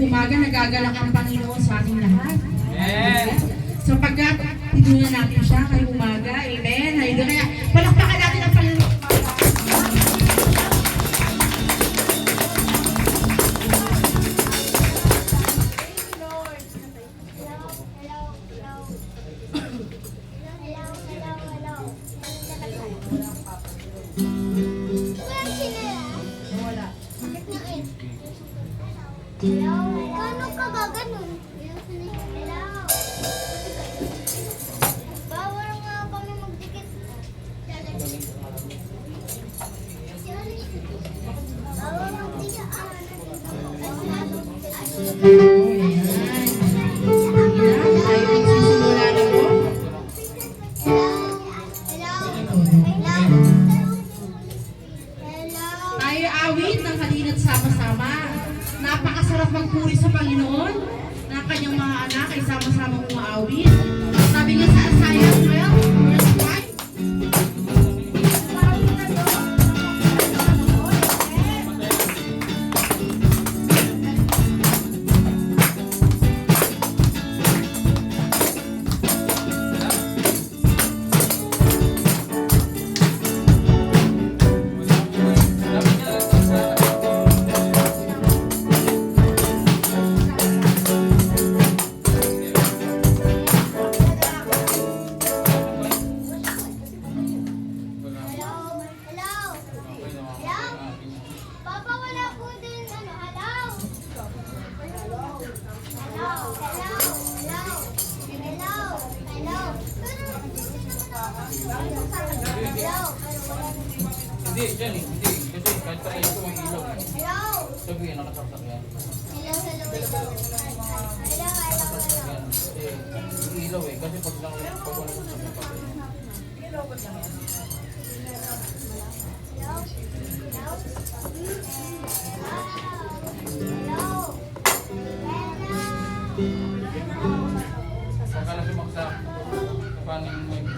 umaga nagagalak ang Panginoon sa ating lahat. Amen. Sapagkat tinunan natin siya ngayong umaga. Amen. Hallelujah. Kaya palakpakan natin ang Panginoon. Kano ka gaganon? Hello. Bawal nga kami magdikit. Bawal magdikit. Tayo awit ng kalinat sama-sama. Napakasarap magpuri sa Panginoon na kanyang mga anak ay sama-sama umaawit. Sabi niya sa Isaiah 12, verse 5. Papa, wala po din ano, hello. Hello. Hello. Hindi, dyan eh. Hindi. Kasi kahit sa iyo ko ang ilaw. Hello. Sabi, nakasaksak yan. Yan. Kasi yung ilaw eh. Kasi pag wala ko sa mga papel. Pagka na sumaksak, kapaning mo yung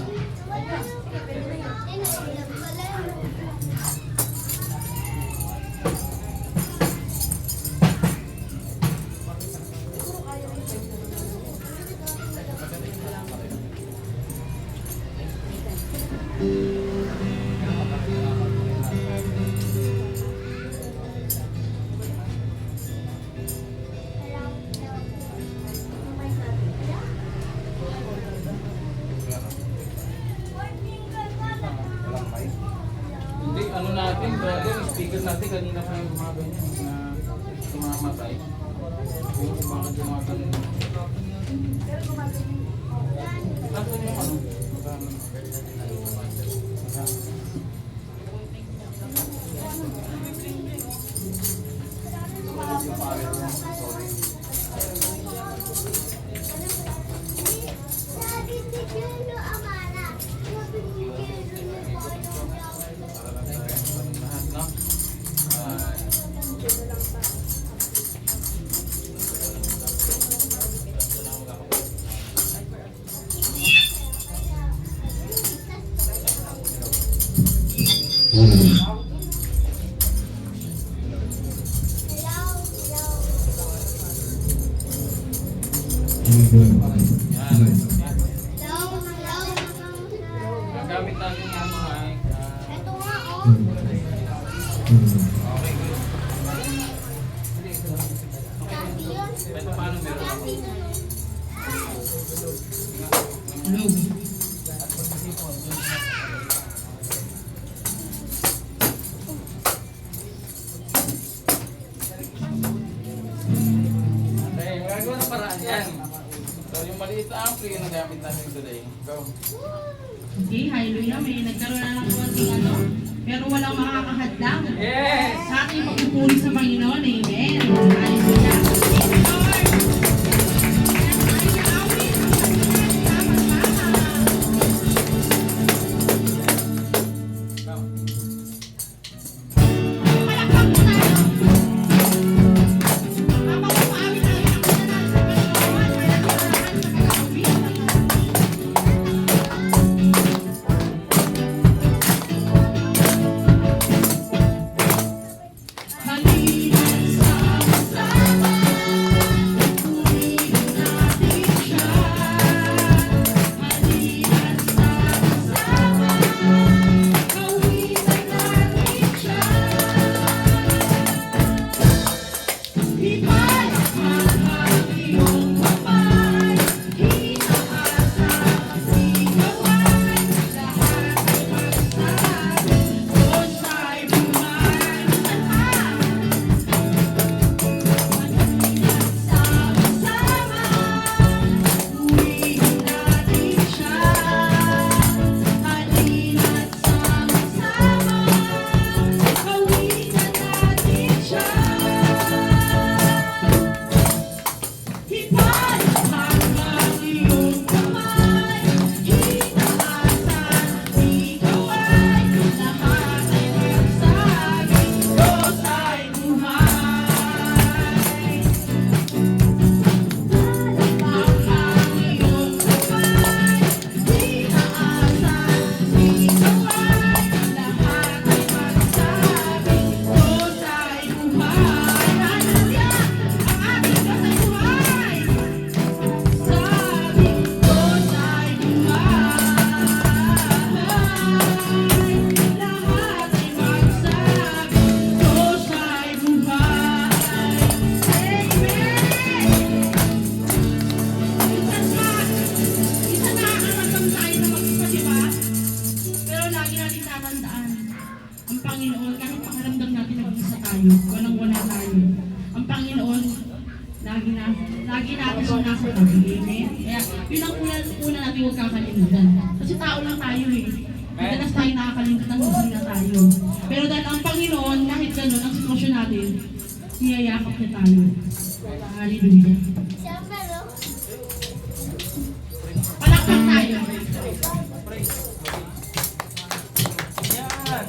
hindi, ano natin, brother, speaker natin kanina pa yung mga ganyan na tumamatay. Yung bakit yung mga ganyan. Nasaan yung ano? Lahat, no? Yan. Gagamit natin yung mic. Ito nga, oh. Okay, good. Dati yun. Ito paano meron ako? Dati yun. Hello. Okay, magagawa ng paraan yan. So yung maliit na ampli yung nagamit natin today. Go. Okay, hallelujah. May nagkaroon na ng konting ano, pero walang makakahadlang Yes! sa ating pagpupuri sa Panginoon. Amen. Hallelujah. Thank you, Lord. Halina sa Pero lagi natin tatandaan, ang Panginoon, kahit pakaramdam natin nag-isa tayo, walang-wala tayo. Ang Panginoon, lagi natin siya nasa tabi. Amen? Kaya, yun ang una natin huwag kakalimutan. Kasi tao lang tayo eh. Madalas tayo nakakalimutan kung sino na tayo. Pero dahil ang Panginoon, kahit ganun, ang sitwasyon natin, niyayakap niya tayo. Hallelujah. Siyempre, no? Palakpak tayo. Yan!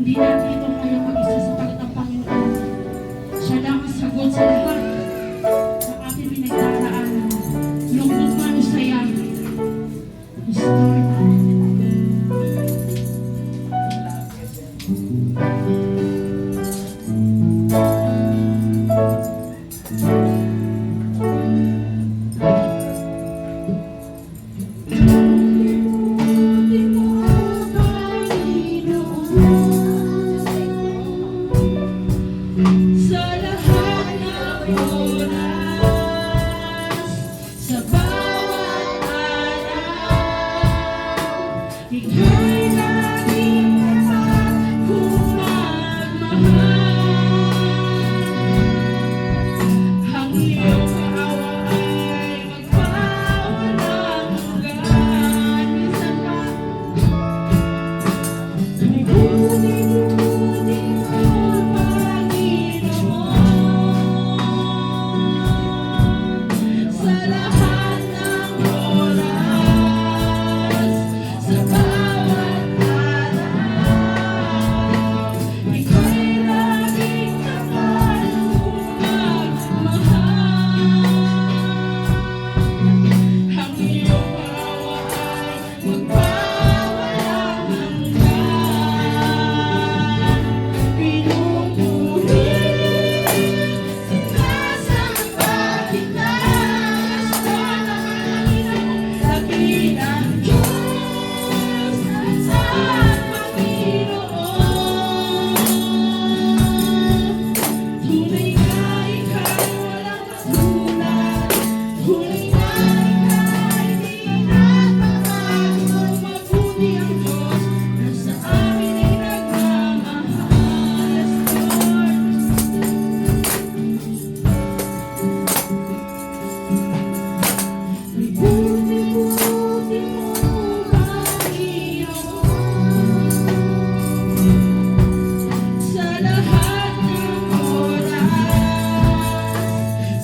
Hindi natin ito kaya mag-isa sa palit ng Panginoon. Siya lang ang sagot sa lahat ng ating pinagdaraanan. Lungkot man o saya. Restore. Sa lahat ng oras, sa bawat araw, ika'y laging kung magmahal. Ang iyong awa ay magpawalang hanggan. Minsan pa, libutin-libutin mo, Panginoon. Sa lahat ng oras, sa bawat araw, ika'y laging kapal kung magmahal. Ang iyong awa ay magpawalang hanggan. Pinupuri, sinasamba kita, sa naman dakilang Diyos at Panginoon. Tunay na ika'y walang katulad, tunay na ika'y di nagbabago. Mabuti ang Diyos na sa amin ay nagmamahal. Libutin-libutin mo, Panginoon. Sa lahat ng oras,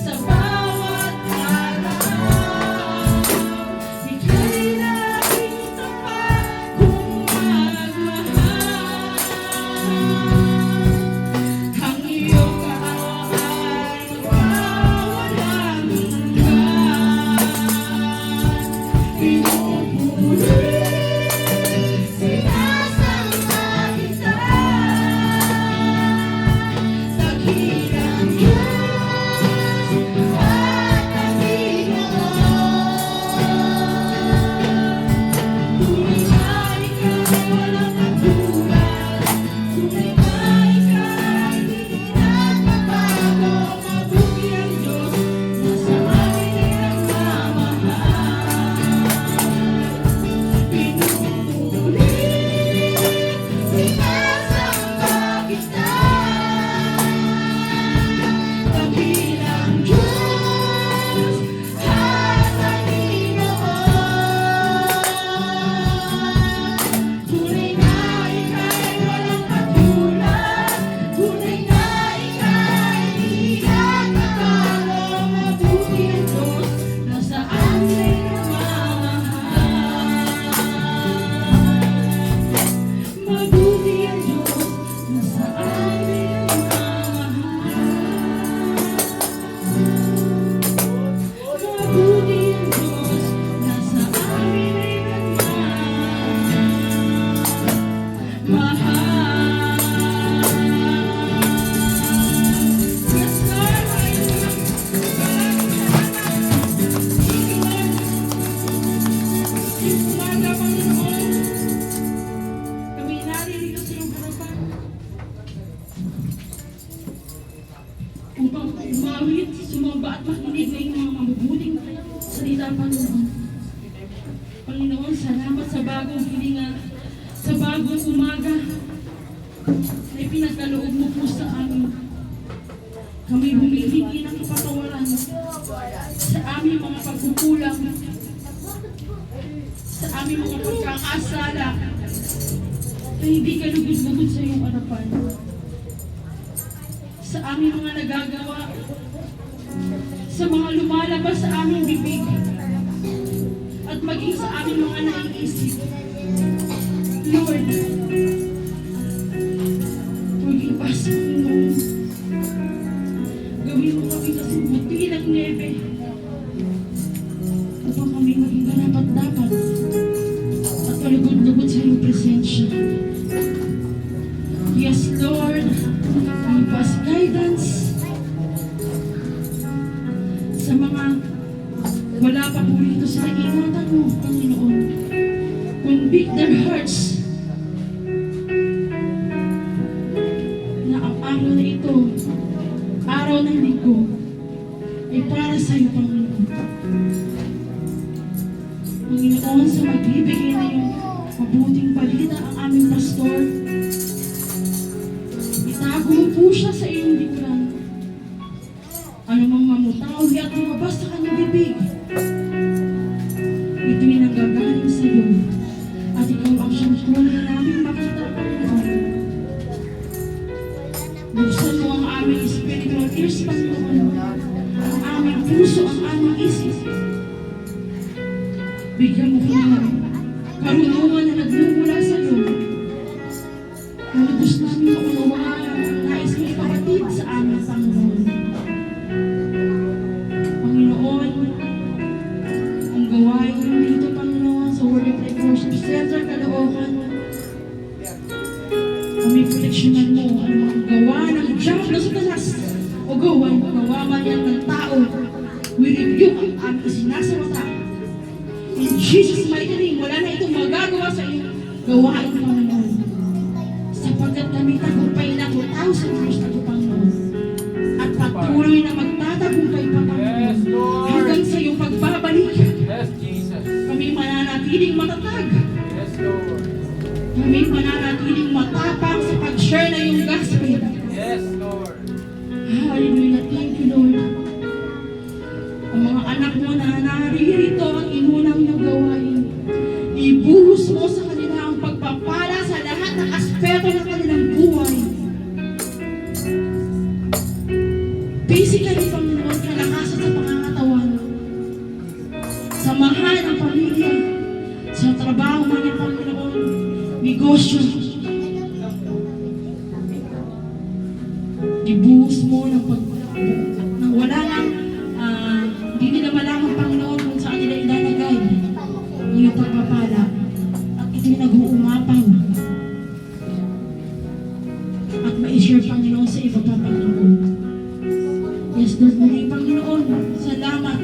sa bawat araw, ika'y laging tapat kung magmahal. Ang iyong awa ay magpawalang hanggan. Pinupuri, sinasamba kita, dakilang Diyos at Panginoon. Tunay na ika'y walang katulad, tunay na ika'y di nagbabago. Mabuti ang Diyos na sa amin ay nagmamahal. Pinupuri, sinasamba kita, dakilang Diyos at Panginoon. Tunay na ika'y walang katulad, tunay na ika'y di nagbabago. Mabuti ang Diyos na sa amin ay nagmamahal. Mabuti ang Diyos na sa amin ay nagmamahal. Mabuti ang Diyos na sa amin ay nagmamahal. Yes, Lord. Yung umaga, Panginoon, kami naririto sa iyong harapan upang umawit, sumamba at makinig ng iyong mga mabubuting salita, Panginoon. Panginoon, salamat sa bagong hilingan, sa bagong umaga na ipinagkaloob mo po sa amin. Kami humihingi ng kapatawaran sa aming mga pagkukulang, sa aming mga pagkakasala na hindi ka lugod-lugod sa iyong harapan. Sa aming mga nagagawa, sa mga lumalabas sa aming bibig, at maging sa aming mga naiisip. Lord, bukas, Panginoon. Gawin mo kami kasi buti ng nebe upang kami maging karapat-dapat at palugod-lugod sa iyong presensya. Yes, Lord, give us guidance sa mga wala pa po rito sa ingatan mo, Panginoon. Convict their hearts na ang araw na ito, araw ng linggo, ay para sa iyo, Panginoon. Panginoon, sa magbibigay na yung mabuting balita ang aming pastor, itago mo po siya sa iyong likuran. Ano mang mamutawi at lumabas sa kanyang bibig, ito'y nanggagaling sa iyo. At ikaw ang siyang tunay namin makita, Panginoon. Buksan mo ang aming spiritual ears, Panginoon. Ang aming puso, ang aming isip. Bigyan mo kami ng karunungan na nagmumula sa iyo. Nalubos namin maunawaan ang nais mo ipapatid sa amin, Panginoon. Panginoon, ang gawain mo dito, Panginoon, sa Word of Life Worship Center, Caloocan. Kami proteksyonan mo ang mga gawa ng Diablo sa talas o gawa man yan ng tao. We rebuke ang aming isinasawata. In Jesus' mighty name, wala na itong magagawa sa iyong gawain, Panginoon. Sapagkat kami tagumpay na 2,000 years na ito, Panginoon. At patuloy na magtatagumpay pa, Panginoon. Yes, Lord. Hanggang sa iyong pagbabalik, Yes, Jesus. kami mananatiling matatag. Yes, Lord. Kami mananatiling matapang sa pag-share na yung gospel. Yes, Lord. Hallelujah. Thank you, Lord. Ang mga anak mo na naririto ang inunang niyong gawain. Ibuhos mo sa kanila ang pagpapala sa lahat ng aspeto ng kanilang buhay. Physically, Panginoon, kalakasan sa pangangatawan. Samahan ang pamilya sa trabaho man yung Panginoon, negosyo. Ibuhos mo ng nang wala nang hindi nila malaman, Panginoon, kung saan nila ilalagay ang iyong pagpapala. At ito'y nag-uumapaw. At ma-share, Panginoon, sa iba pa, Panginoon. Yes, Lord, muli, Panginoon, salamat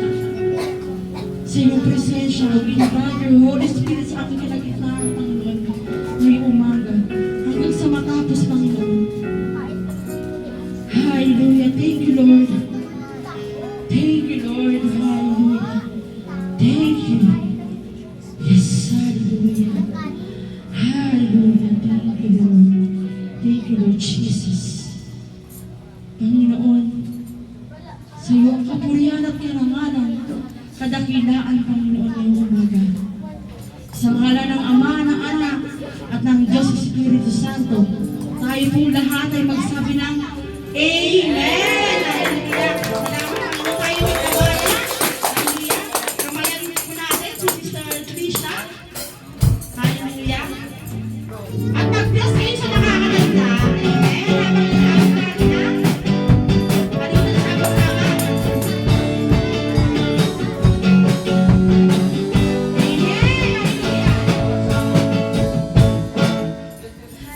sa iyong presensya. We invite your Holy Spirit sa aking kalagitnaan, Panginoon, ngayong umaga. Hanggang sa matapos, Panginoon. Hallelujah. Thank you, Lord. Thank you, Lord. Hallelujah. Thank you. Yes, hallelujah. Hallelujah. Thank you, Lord. Thank you, Lord Jesus. Panginoon, sa iyo ang kapurihan at karangalan, kadakilaan, Panginoon, ngayong umaga. Sa ngalan ng Ama, ng Anak, at ng Diyos Espiritu Santo, tayo pong lahat ay magsabi ng Amen! Hallelujah! Salamat, Panginoon, tayo may kawalan. Hallelujah! Kamayan po natin si Sister Trisha. Hallelujah! At mag-bless kayo sa nakakaganda. Amen! Habang nakakas natin na.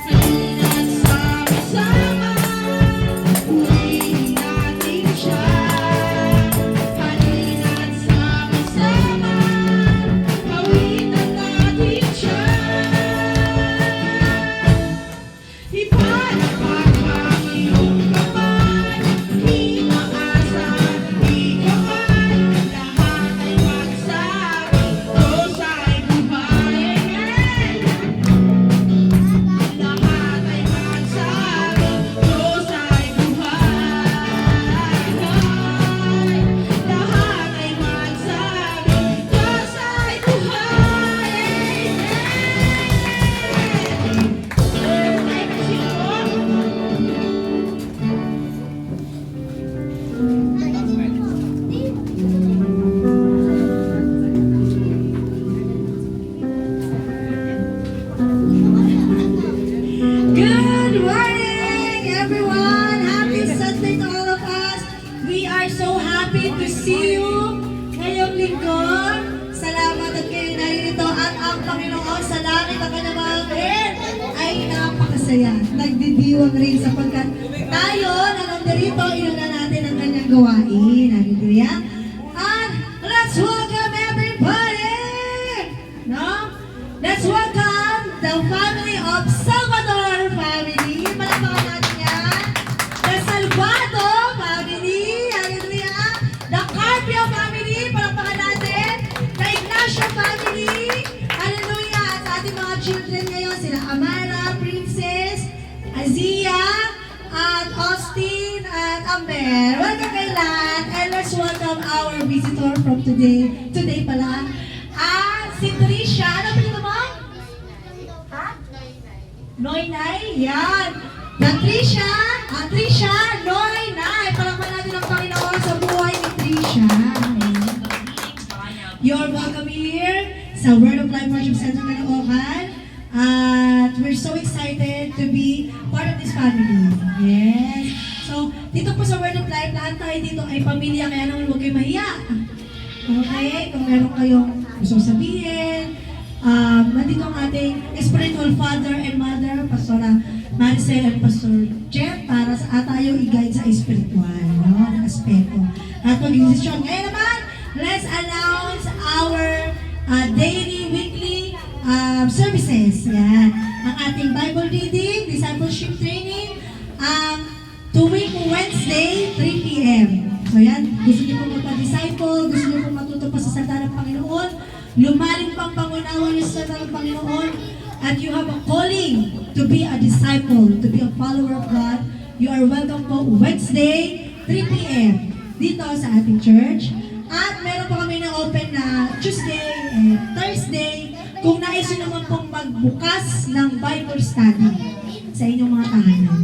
Halina na sama-sama. Halina't sama-sama, purihin natin siya. Halina't sama-sama, pawitan natin siya. Ipalapag ang iyong kamay, imaasan, ikaman, lahat ay magsabi, Diyos ay buhay. Amen! Lahat ay magsabi, Diyos ay buhay. Lahat ay magsabi, Diyos ay buhay. Amen! Tayo magsimula. nagdidiwang rin sapagkat tayo na nandirito, inunan natin ang kanyang gawain. Hallelujah. And let's welcome everybody! No? Let's welcome the family of Salvador family. Palakpakan natin yan. The Salvado family. Hallelujah. The Carpio family. Palakpakan natin. The Ignacio family. Hallelujah. At ating mga children ngayon, sila Amara, Princess, Azia, at Austin, at Amber. Welcome kay lahat. And let's welcome our visitor from today. Today pala. Si Trisha. Ano pinito mo? Ha? Noy-Nay. Yan. Na Trisha. Trisha, Noy-Nay. Palakpan natin ang Panginoon sa buhay ni Trisha. You're welcome here sa Word of Life Worship Center Caloocan. At we're so excited to be part of this family. Yes. So, dito po sa Word of Life, lahat tayo dito ay pamilya, kaya naman huwag kayo mahiya. Okay? Kung meron kayong gusto sabihin, nandito ang ating spiritual father and mother, Pastora Maricel and Pastor Jeff, para sa tayo i-guide sa spiritual, no? Na aspeto. At mag-desisyon. Ngayon naman, let's announce our daily, weekly services. Yan. Ang ating Bible reading, discipleship training, tuwing Wednesday, 3 p.m. So yan, gusto niyo po magpa-disciple, gusto niyo po matuto pa sa salita ng Panginoon, lumalim pang pangunawa niyo sa salita ng Panginoon, at you have a calling to be a disciple, to be a follower of God, you are welcome po Wednesday, 3 p.m. dito sa ating church. At meron po kami na open na Tuesday and Thursday, kung nais nyo naman pong magbukas ng Bible study sa inyong mga tahanan.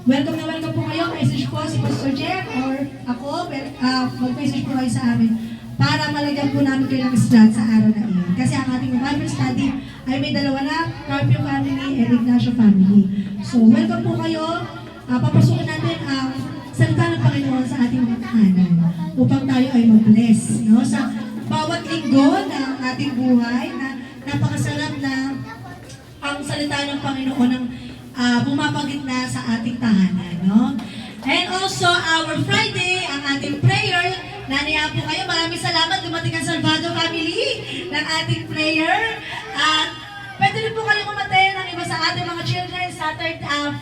Welcome na welcome po kayo. Message po si Pastor Jeff or ako, mag-message po kayo sa amin para malagyan po namin kayo ng slot sa araw na iyon. Kasi ang ating Bible study ay may dalawa na, Carpio family and Ignacio family. So, welcome po kayo. Papasukin natin ang salita ng Panginoon sa ating mga tahanan upang tayo ay mag-bless. No? Sa bawat linggo ng ating buhay na napakasarap na ang salita ng Panginoon ang bumapagitna sa ating tahanan, no? And also, our Friday, ang ating prayer, naniya po kayo, maraming salamat, dumating ang Salvado family ng ating prayer. At pwede rin po kayo kumaten ng iba sa ating mga children,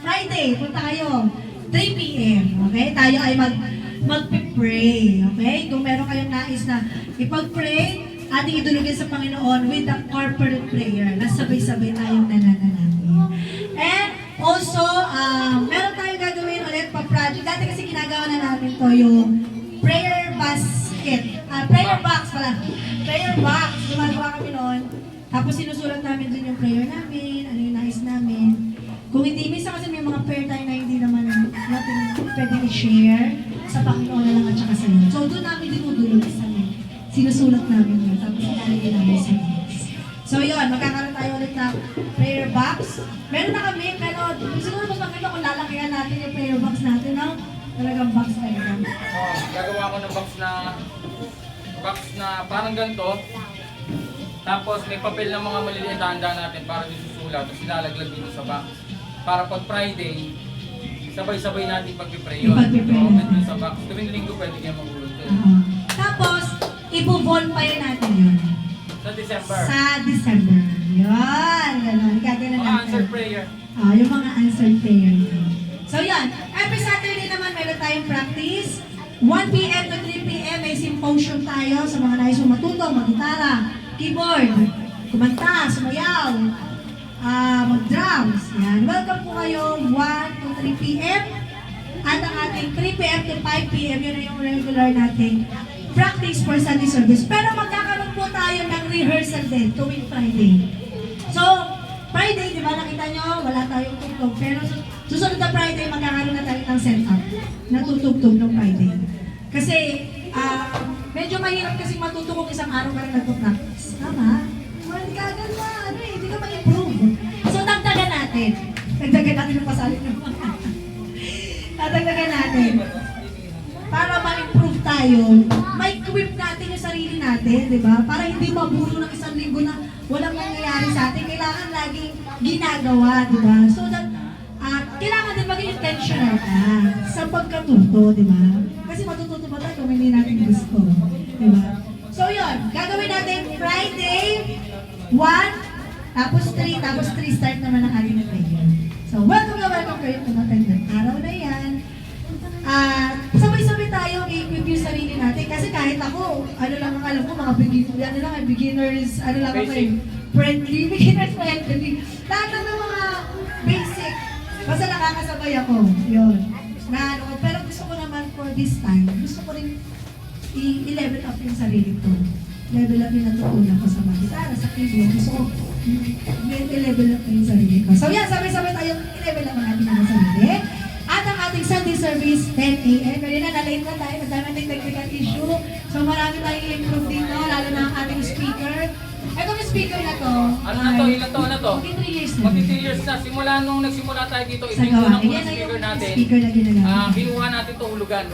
Friday, punta kayo, 3 p.m., okay? Tayo ay mag-pray, okay? Kung meron kayong nais na ipag-pray, ating idulugin sa Panginoon with the corporate prayer na sabay-sabay tayong nananalangin. And also, meron tayong gagawin ulit pa-project. Dati kasi ginagawa na namin to yung prayer basket. Prayer box pala. Prayer box. Gumagawa kami noon. Tapos sinusulat namin dun yung prayer namin, ano yung nais namin. Kung hindi, minsan kasi may mga prayer tayo na hindi naman natin pwedeng i-share sa Panginoon na lang at saka sa iyo. So doon namin dinudulog sa sinusulat namin yun, tapos ilalagay namin sa box. So yun, magkakaroon tayo ulit ng prayer box. Meron na kami, pero siguro mas maganda kung lalakihan natin yung prayer box natin, no? Talagang box talaga. Gagawa ko ng box na parang ganito. Tapos may papel ng mga maliliit handa natin para disusulat. Tapos ilalaglag dito sa box. Para pag Friday, sabay-sabay natin pag-pray yun. Dito sa box. Tuwing linggo pwede kayo magulat doon. Tapos, ipo-bonfire natin yun. Sa December. Sa December. Yun, gano'n. Gagawin Mga natin. answered prayer. Yung mga answered prayer. So yan, every Saturday naman meron tayong practice. 1 p.m. to 3 p.m. may symposium tayo sa mga nais matuto, mag-gitara, keyboard, kumanta, sumayaw, mag-drums. Yan. Welcome po kayo 1 to 3 p.m. At ang ating 3 p.m. to 5 p.m. yun na yung regular nating practice for Sunday service. Pero magkakaroon po tayo ng rehearsal din tuwing Friday. So, Friday, di ba nakita nyo, wala tayong tugtog. Pero susunod na Friday, magkakaroon na tayo ng setup na tutugtog ng Friday. Kasi, medyo mahirap kasi matuto kung isang araw ka rin nagpo-practice. Tama? Well, hindi ka agad na, hindi ka ma-improve. So, dagdagan natin. Dagdagan natin yung pasalit ng mga. Dagdagan natin. Para ma-improve tayo, may equip natin yung sarili natin, di ba? Para hindi mabulo ng isang linggo na walang nangyayari sa atin. Kailangan laging ginagawa, di ba? So that, kailangan suporta sa pagkatuto, di ba? Kasi matututo ba tayo kung hindi natin gusto, di ba? So yun, gagawin natin Friday, 1, tapos 3, tapos 3 start naman ang ating prayer. So welcome kayo tumatag ng araw na yan. At sabay-sabay tayo i-equip yung sarili natin. Kasi kahit ako, ano lang ang alam ko, mga beginners, ano lang ako beginners friendly. Lahat ng mga basic. Basta nakakasabay ako. Yun. Na ano, pero gusto ko naman for this time, gusto ko rin i-level up yung sarili ko. Level up yung natutunan ko sa mga gitara, sa keyboard. Gusto ko i-level up yung sarili ko. So yan, sabay-sabay tayong i-level up ang ating mga sarili. At ang ating Sunday service, 10 a.m. Kanina, na-late na tayo, madami ng technical issue. So marami tayong improve dito, lalo na ang ating speaker. Itong speaker na to, Ano na to? Ilan to? Ano to? 3 years na. Magti 3 years na. Simula nung nagsimula tayo dito, ito Sa yung gawa. unang Yan na speaker yung natin. speaker na ginagamit. Kinuha natin to hulugan.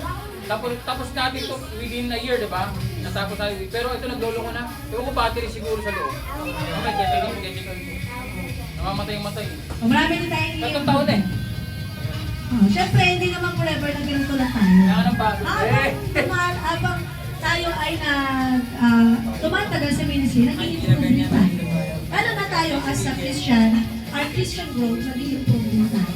Tapos natin to within a year, di ba? Natapos tayo. Pero ito naglolo ko na. Ewan ko battery siguro sa loob. Okay, check. Namamatay yung matay. So, marami din tayong Tatlong taon eh. Siyempre, hindi naman forever na ganito lang tayo. Kailangan ng bago. Habang tayo ay tumatagal sa ministry, nag-i-improve din tayo. Lalo na tayo as a Christian, our Christian growth, nag-i-improve din tayo.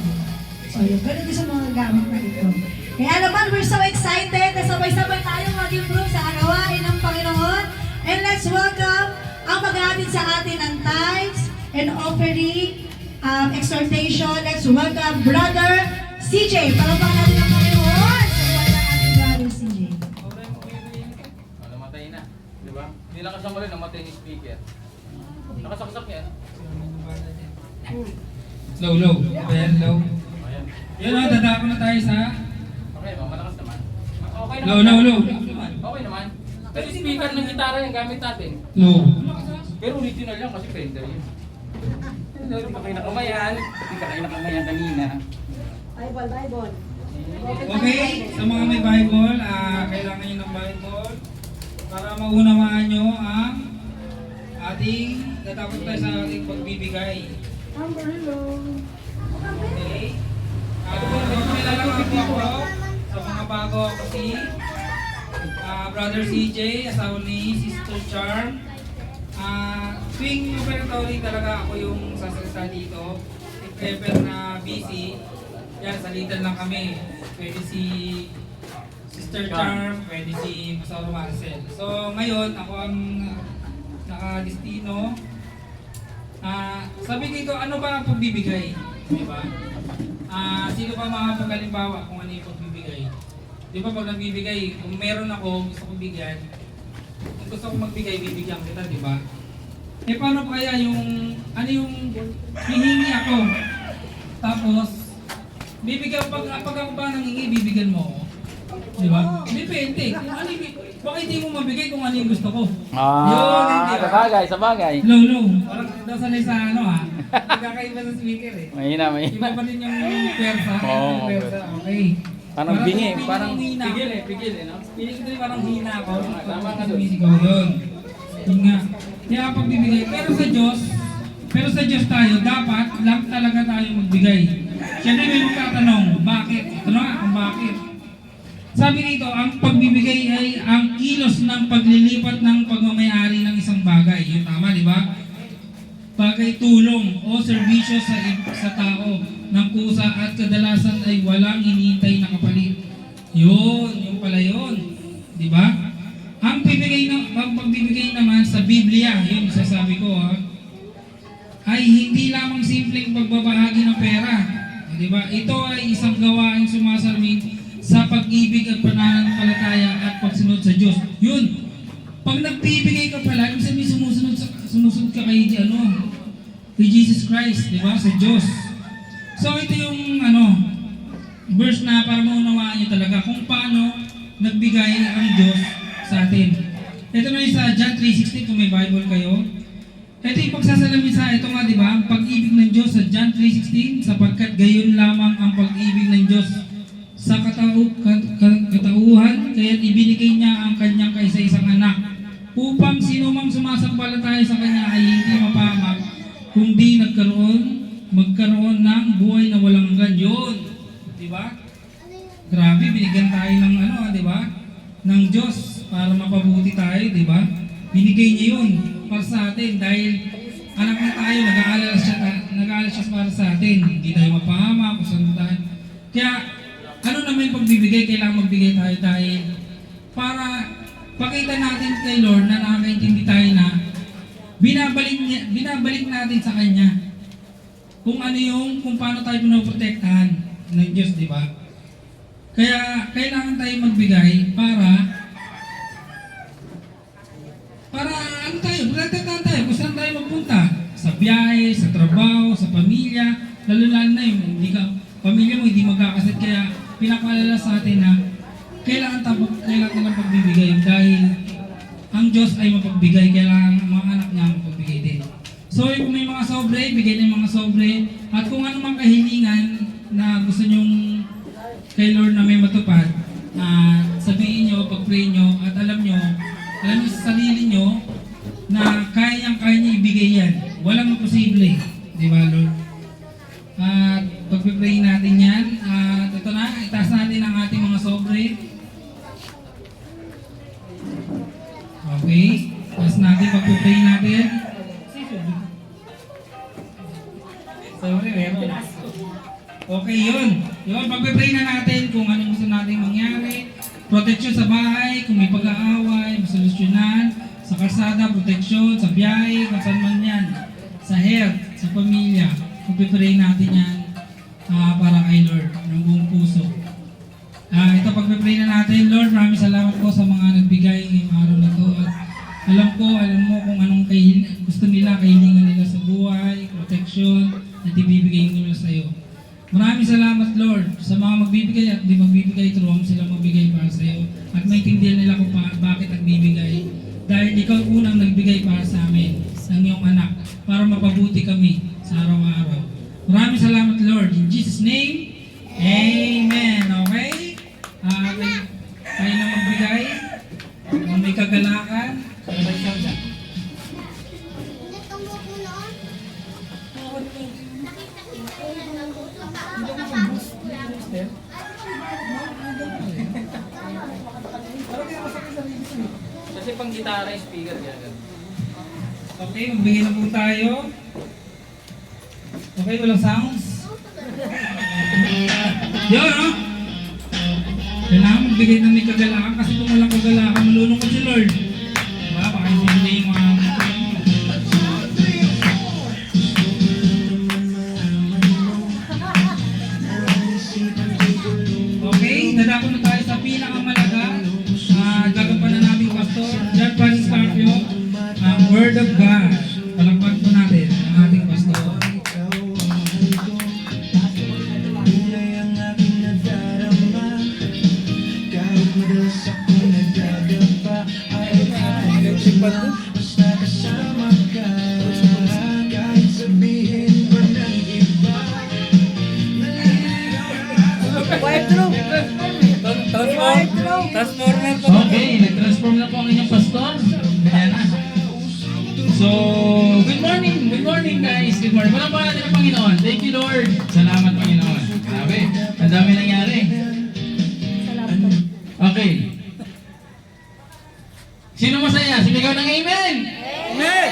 So, yun. Ganun din sa mga gamit na ito. Kaya naman, we're so excited na sabay-sabay tayo mag-improve sa gawain ng Panginoon. And let's welcome ang maghahatid sa atin ng tithes and offering, exhortation. Let's welcome Brother CJ. Palapang natin ang Panginoon sa buhay ng ating brother CJ. Namatay na. Di ba? Hindi lang kasama rin, namatay ni speaker. Nakasaksak yan. Low. Ayan, low. Ayan. Yun o, dadako na tayo sa Okay, malakas naman. Okay low. naman. Okay naman. Kasi speaker ng gitara yung gamit natin. Low. Pero original yan kasi Fender yun. Hindi ka kayo nakamayan. Hindi ka kayo nakamayan kanina. Okay, sa mga may Bible, kailangan nyo ng Bible para maunawaan nyo ang ating tatapos tayo sa ating pagbibigay. Okay? Nilalagay ko ako sa mga bago ako si Brother CJ, asawa ni Sister Charm. Tuwing operatory talaga ako yung sasalita dito. If ever na busy, yan, salitan lang kami. Pwede si Sister Charm, pwede si Pastor Marcel. So ngayon, ako ang nakadestino. Sabi dito, ano ba ang pagbibigay? Diba? Sino ba makapagalimbawa kung ano yung pagbibigay? Di ba pag nagbibigay, kung meron ako, gusto kong bigyan, kung gusto kong magbigay, bibigyan kita, di ba? Eh paano pa kaya yung, ano yung hihingi ako? Tapos, bibigyan, pag ako ba nangingi, bibigyan mo ako? Di ba? Depende. Kung ano yung, baka hindi mo mabigay kung ano yung gusto ko. Yun, hindi ba? Sa bagay. Low. Parang nasanay sa ano ha. Nagkakaiba sa speaker eh. Mahina. Iba pa din yung pwersa. Oo, Pwersa, okay. Parang bingi, feeling parang kong hina. pigil no? Feeling ko din parang hina ako. Tama ka doon. Sumisigaw yun. Yun nga. Kaya pagbibigay. Pero sa Diyos tayo, dapat lang talaga tayo magbigay. Siyempre may magtatanong, bakit? Ito na nga kung bakit. Sabi dito, ang pagbibigay ay ang kilos ng paglilipat ng pagmamayari ng isang bagay. Yun tama, di ba? Bagay tulong o serbisyo sa tao ng kusa at kadalasan ay walang hinihintay na kapalit. Yun pala yun. Di ba? Ang pagbibigay naman sa Biblia, yun sasabi ko ay hindi lamang simpleng pagbabahagi ng pera. Di ba? Ito ay isang gawain sumasalamin sa pag-ibig at pananampalataya at pagsunod sa Diyos. Yun. Pag nagbibigay ka pala, ibig sabihin sumusunod ka kay Jesus Christ, di ba? Sa Diyos. So ito yung verse na para maunawaan niyo talaga kung paano nagbigay ang Diyos sa atin. Ito na yung sa John 3:16 kung may Bible kayo. Ito yung pagsasalamin sa ito nga, di ba? Ang pag-ibig ng Diyos sa John 3:16, sapagkat gayon lamang ang pag-ibig ng Diyos sa katauhan, kaya't ibinigay niya ang kanyang kaisa-isang anak upang sino mang sumasampalataya sa kanya ay hindi mapahamak, kundi magkaroon ng buhay na walang hanggan. Yun, di ba? Grabe, binigyan tayo ng ano, di ba? Ng Diyos para mapabuti tayo, di ba? Binigay niya yun para sa atin dahil anak na tayo, nag-aalala siya para sa atin. Hindi tayo mapahama, kusundan. Kaya, ano naman yung pagbibigay, kailangan magbigay tayo dahil para pakita natin kay Lord na nakakaintindi tayo na binabalik natin sa Kanya kung ano yung, kung paano tayo pinoprotektahan ng Diyos, di ba? Kaya, kailangan tayo magbigay para ano tayo, protektahan tayo kung saan tayo magpunta. Sa biyahe, sa trabaho, sa pamilya, lalo na yung hindi ka, pamilya mo hindi magkakasat, kaya pinapaalala sa atin na kailangan ng pagbibigay dahil ang Diyos ay mapagbigay, kailangan ang mga anak niya mapagbigay din. So kung may mga sobre, bigay ng mga sobre, at kung ano mang kahilingan na gusto nyong kay Lord na may matupad, sabihin nyo, pag-pray nyo, at alam nyo sa sarili nyo na kaya niya ibigay yan. Walang imposible, di ba Lord? At pag-pray natin yan, at ito na, itaas natin ang ating mga sobre. Okay, itaas natin, pag-pray natin. Sorry, meron. Okay, yun. Yun, pag-pray na natin kung anong gusto natin mangyari. Protection sa bahay, kung may pag-aaway, masolusyonan. Sa kalsada, protection, sa biyahe, kung saan man yan. Sa health, sa pamilya. Pag-pray natin yan para kay Lord ng buong puso. Ito, pag-pray na natin. Lord, maraming salamat po sa mga nagbigay ngayong araw na to. At alam mo kung anong gusto nila, kahilingan nila sa buhay, protection, at ibibigay nila sa iyo. Maraming salamat Lord sa mga magbibigay at di magbibigay, turuan sila magbigay para sa iyo at maintindihan nila kung bakit nagbibigay dahil ikaw unang nagbigay para sa amin ng iyong anak para mapabuti kami sa araw-araw. Maraming salamat Lord, in Jesus name, Amen. Okay? Tayo na magbigay kung may kagalakan. Kasi pang gitara yung speaker yan. Okay, magbigay na po tayo. Okay, walang sounds. Yun, no? Kailangan magbigay na may kagalakan kasi kung walang kagalakan, malulungkot si Lord. Diba? Baka hindi yung mga... Okay, dadako na tayo sa pinakamalaga. Gagampanan namin Pastor John Francis Carpio ang Word of God. Palakpak po natin ang ating Pastor. Okay, nag-transform na po ang inyong pastor. Ayan na. So, good morning guys. Good morning. Walang natin ang Panginoon. Thank you Lord. Salamat Panginoon. Grabe, ang dami nangyari. Okay. Sino masaya? Sumigaw ng amen! Amen!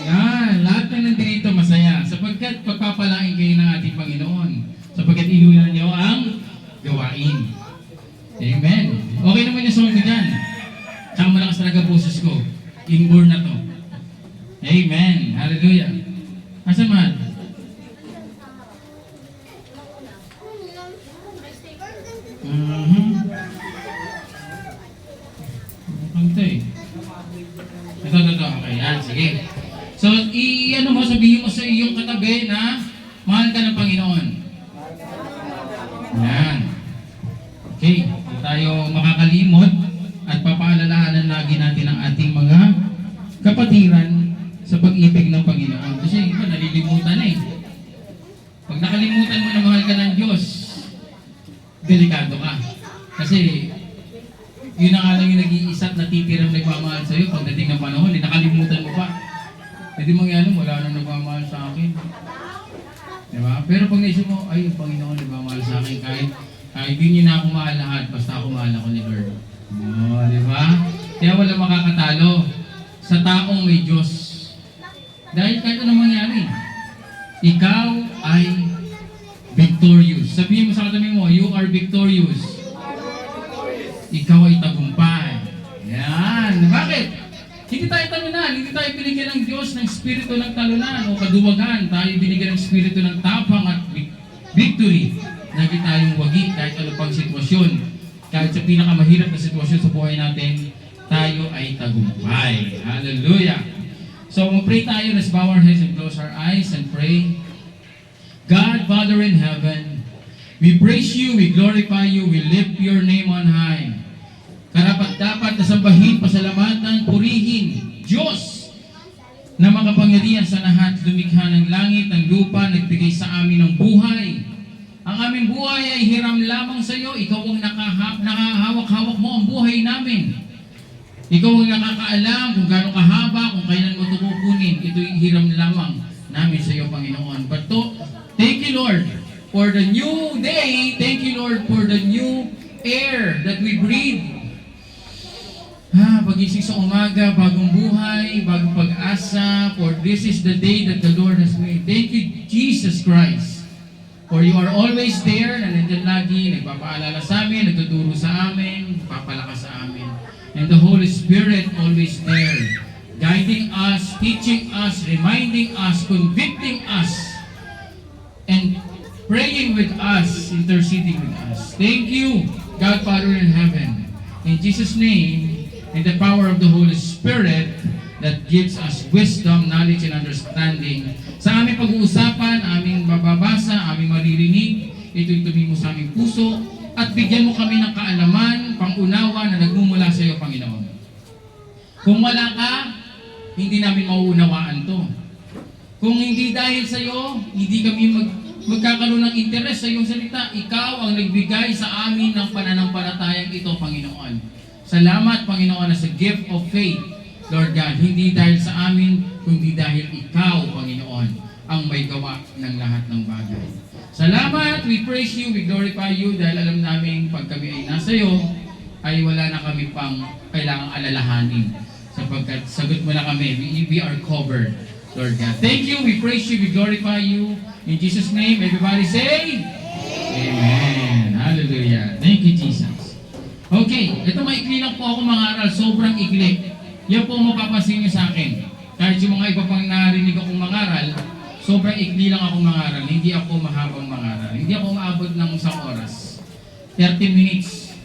Yan, lahat na nandito masaya sapagkat pagpapalain kayo ng ating Panginoon sapagkat inulan niyo ang gawain. Amen. Okay naman yung song dyan. Tsaka malakas talaga boses ko. Inborn na to. Amen. Hallelujah. Asan man? Ito eh. Ito. Okay, yan. Sige. So, sabihin mo sa iyong katabi na mahal ka ng Panginoon. Yan. Okay. Hindi tayo makakalimot at papaalalahanan lagi natin ang ating mga kapatiran sa pag-ibig ng Panginoon. Kasi iba, nalilimutan na eh. Pag nakalimutan mo na mahal ka ng Diyos, delikado ka. Kasi yun na nga lang yung nag-iisa at natitirang nagmamahal sa'yo pagdating ng panahon, nakalimutan mo pa. Hindi mangyari, wala nang nagmamahal sa akin. Diba? Pero pag naisip mo, ay, yung Panginoon nagmamahal sa akin kahit Hindi niyo na ako mahal lahat, basta ako mahal ako ni Lord. Oh, di ba? Kaya wala makakatalo sa taong may Diyos. Dahil kahit anong mangyari, ikaw ay victorious. Sabihin mo sa katabi mo, you are victorious. Ikaw ay tagumpay. Yan. Bakit? Hindi tayo talunan, hindi tayo binigyan ng Diyos ng spirito ng talunan o kaduwagan. Tayo binigyan ng spirito ng tapang at victory. Lagi tayong wagi kahit ano pang sitwasyon. Kahit sa pinakamahirap na sitwasyon sa buhay natin, tayo ay tagumpay. Hallelujah! So, mag-pray tayo. Let's bow our heads and close our eyes and pray. God, Father in heaven, we praise you, we glorify you, we lift your name on high. Karapat-dapat na sambahin, pasalamatan, purihin, Diyos na makapangyarihan sa lahat, lumikha ng langit, ng lupa, nagbigay sa amin ng buhay. Ang aming buhay ay hiram lamang sa iyo. Ikaw ang nakahawak-hawak mo ang buhay namin. Ikaw ang nakakaalam kung gaano kahaba, kung kailan mo ito kukunin. Ito'y hiram lamang namin sa iyo, Panginoon. But thank you, Lord, for the new day. Thank you, Lord, for the new air that we breathe. Pagising sa umaga, bagong buhay, bagong pag-asa, for this is the day that the Lord has made. Thank you, Jesus Christ, for you are always there, na nandiyan lagi, nagpapaalala sa amin, nagtuturo sa amin, nagpapalakas sa amin. And the Holy Spirit always there, guiding us, teaching us, reminding us, convicting us, and praying with us, interceding with us. Thank you, God Father in heaven. In Jesus' name, in the power of the Holy Spirit that gives us wisdom, knowledge, and understanding. Sa aming pag-uusapan, aming mababasa, aming maririnig, ito'y tumimo sa aming puso, at bigyan mo kami ng kaalaman, pangunawa na nagmumula sa iyo, Panginoon. Kung wala ka, hindi namin mauunawaan to. Kung hindi dahil sa iyo, hindi kami magkakaroon ng interes sa iyong salita. Ikaw ang nagbigay sa amin ng pananampalatayang ito, Panginoon. Salamat, Panginoon, as a gift of faith, Lord God. Hindi dahil sa amin, kundi dahil ikaw, Panginoon, ang may gawa ng lahat ng bagay. Salamat, we praise you, we glorify you, dahil alam namin pag kami ay nasa iyo, ay wala na kami pang kailangang alalahanin. Sapagkat sagot mo na kami, we are covered, Lord God. Thank you, we praise you, we glorify you. In Jesus' name, everybody say, Amen. Hallelujah. Thank you, Jesus. Okay, ito maikli lang po ako mga aral, sobrang ikli. Yan po mapapansin niyo sa akin. Kahit yung mga iba pang narinig akong mga aral, sobrang ikli lang akong mga aral. Hindi ako mahabang mga aral. Hindi ako maabot ng 1 oras. 30 minutes.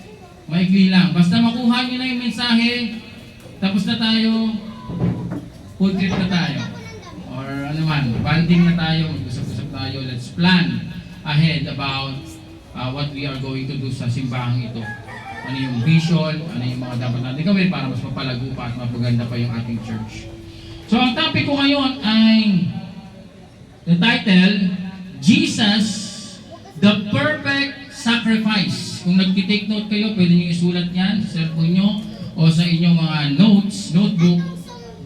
Maikli lang. Basta makuha niyo na yung mensahe, tapos na tayo, food trip na tayo. Or ano man, banding na tayo, mag-usap-usap tayo. Let's plan ahead about what we are going to do sa simbahang ito. Ano yung vision, ano yung mga dapat natin gawin para mas mapalago pa at mapaganda pa yung ating church. So ang topic ko ngayon ay the title, Jesus, the Perfect Sacrifice. Kung nag-take note kayo, pwede nyo isulat yan sa cellphone nyo o sa inyong mga notes, notebook.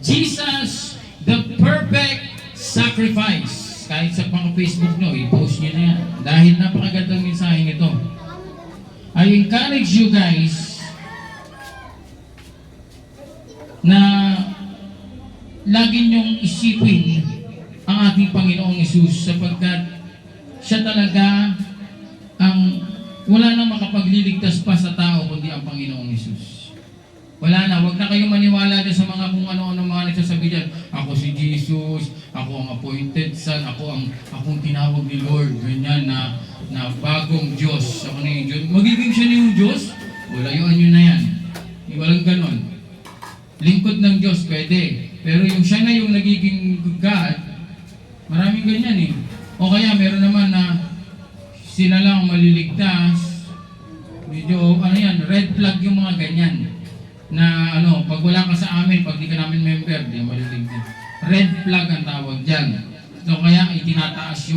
Jesus, the Perfect Sacrifice. Kahit sa pang Facebook nyo, i-post nyo na yan. Dahil napakagandang mensahe nito. I encourage you guys na lagi niyong isipin ang ating Panginoong Hesus sapagkat siya talaga ang wala nang makapagliligtas pa sa tao kundi ang Panginoong Hesus. Wala na, wag na kayong maniwala din sa mga kung ano-ano mga nagsasabi dyan. Ako si Jesus, ako ang appointed son, akong tinawag ni Lord, ganyan na bagong Diyos. Ako na yung Diyos. Magiging siya na yung Diyos? Walayuan nyo na yan. Walang ganon. Lingkod ng Diyos, pwede. Pero yung siya na yung nagiging God, maraming ganyan eh. O kaya meron naman na sila lang maliligtas. Medyo, red flag yung mga ganyan. Na pag wala ka sa amin, pag di ka namin member, di maliligtas. Red flag ang tawag dyan. So kaya itinataas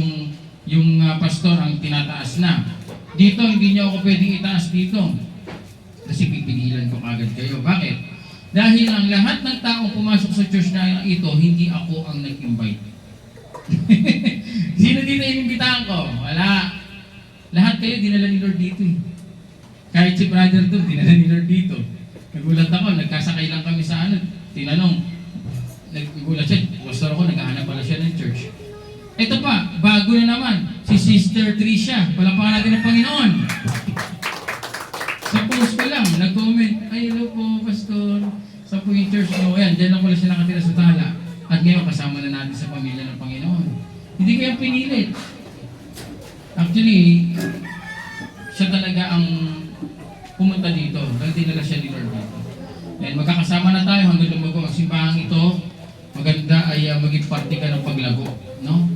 yung pastor ang tinataas na. Dito, hindi niyo ako pwedeng itaas dito. Kasi pipigilan ko kagad kayo. Bakit? Dahil ang lahat ng taong pumasok sa church na ito, hindi ako ang nag-invite. Sino dito inimbitahan ko? Wala. Lahat kayo dinala ni Lord dito eh. Kahit si brother to, dinala ni Lord dito. Nagulat ako, nagkasakay lang kami sa ano, tinanong. Nagulat siya, pastor ako, naghahanap pala siya ng church. Ito pa, bago na naman, si Sister Tricia, palapakan natin ng Panginoon. Sa post ko lang, nag-comment, ay hello po, pastor. Sa po yung church mo, ayan, dyan lang pala siya nakatira sa Tala. At ngayon, kasama na natin sa pamilya ng Panginoon. Hindi ko yan pinilit. Actually, siya talaga ang pumunta dito. Dahil dinala siya ni Lord dito. And magkakasama na tayo hanggang lumago ang simbahang ito. Maganda ay maging parte ka ng paglago. No?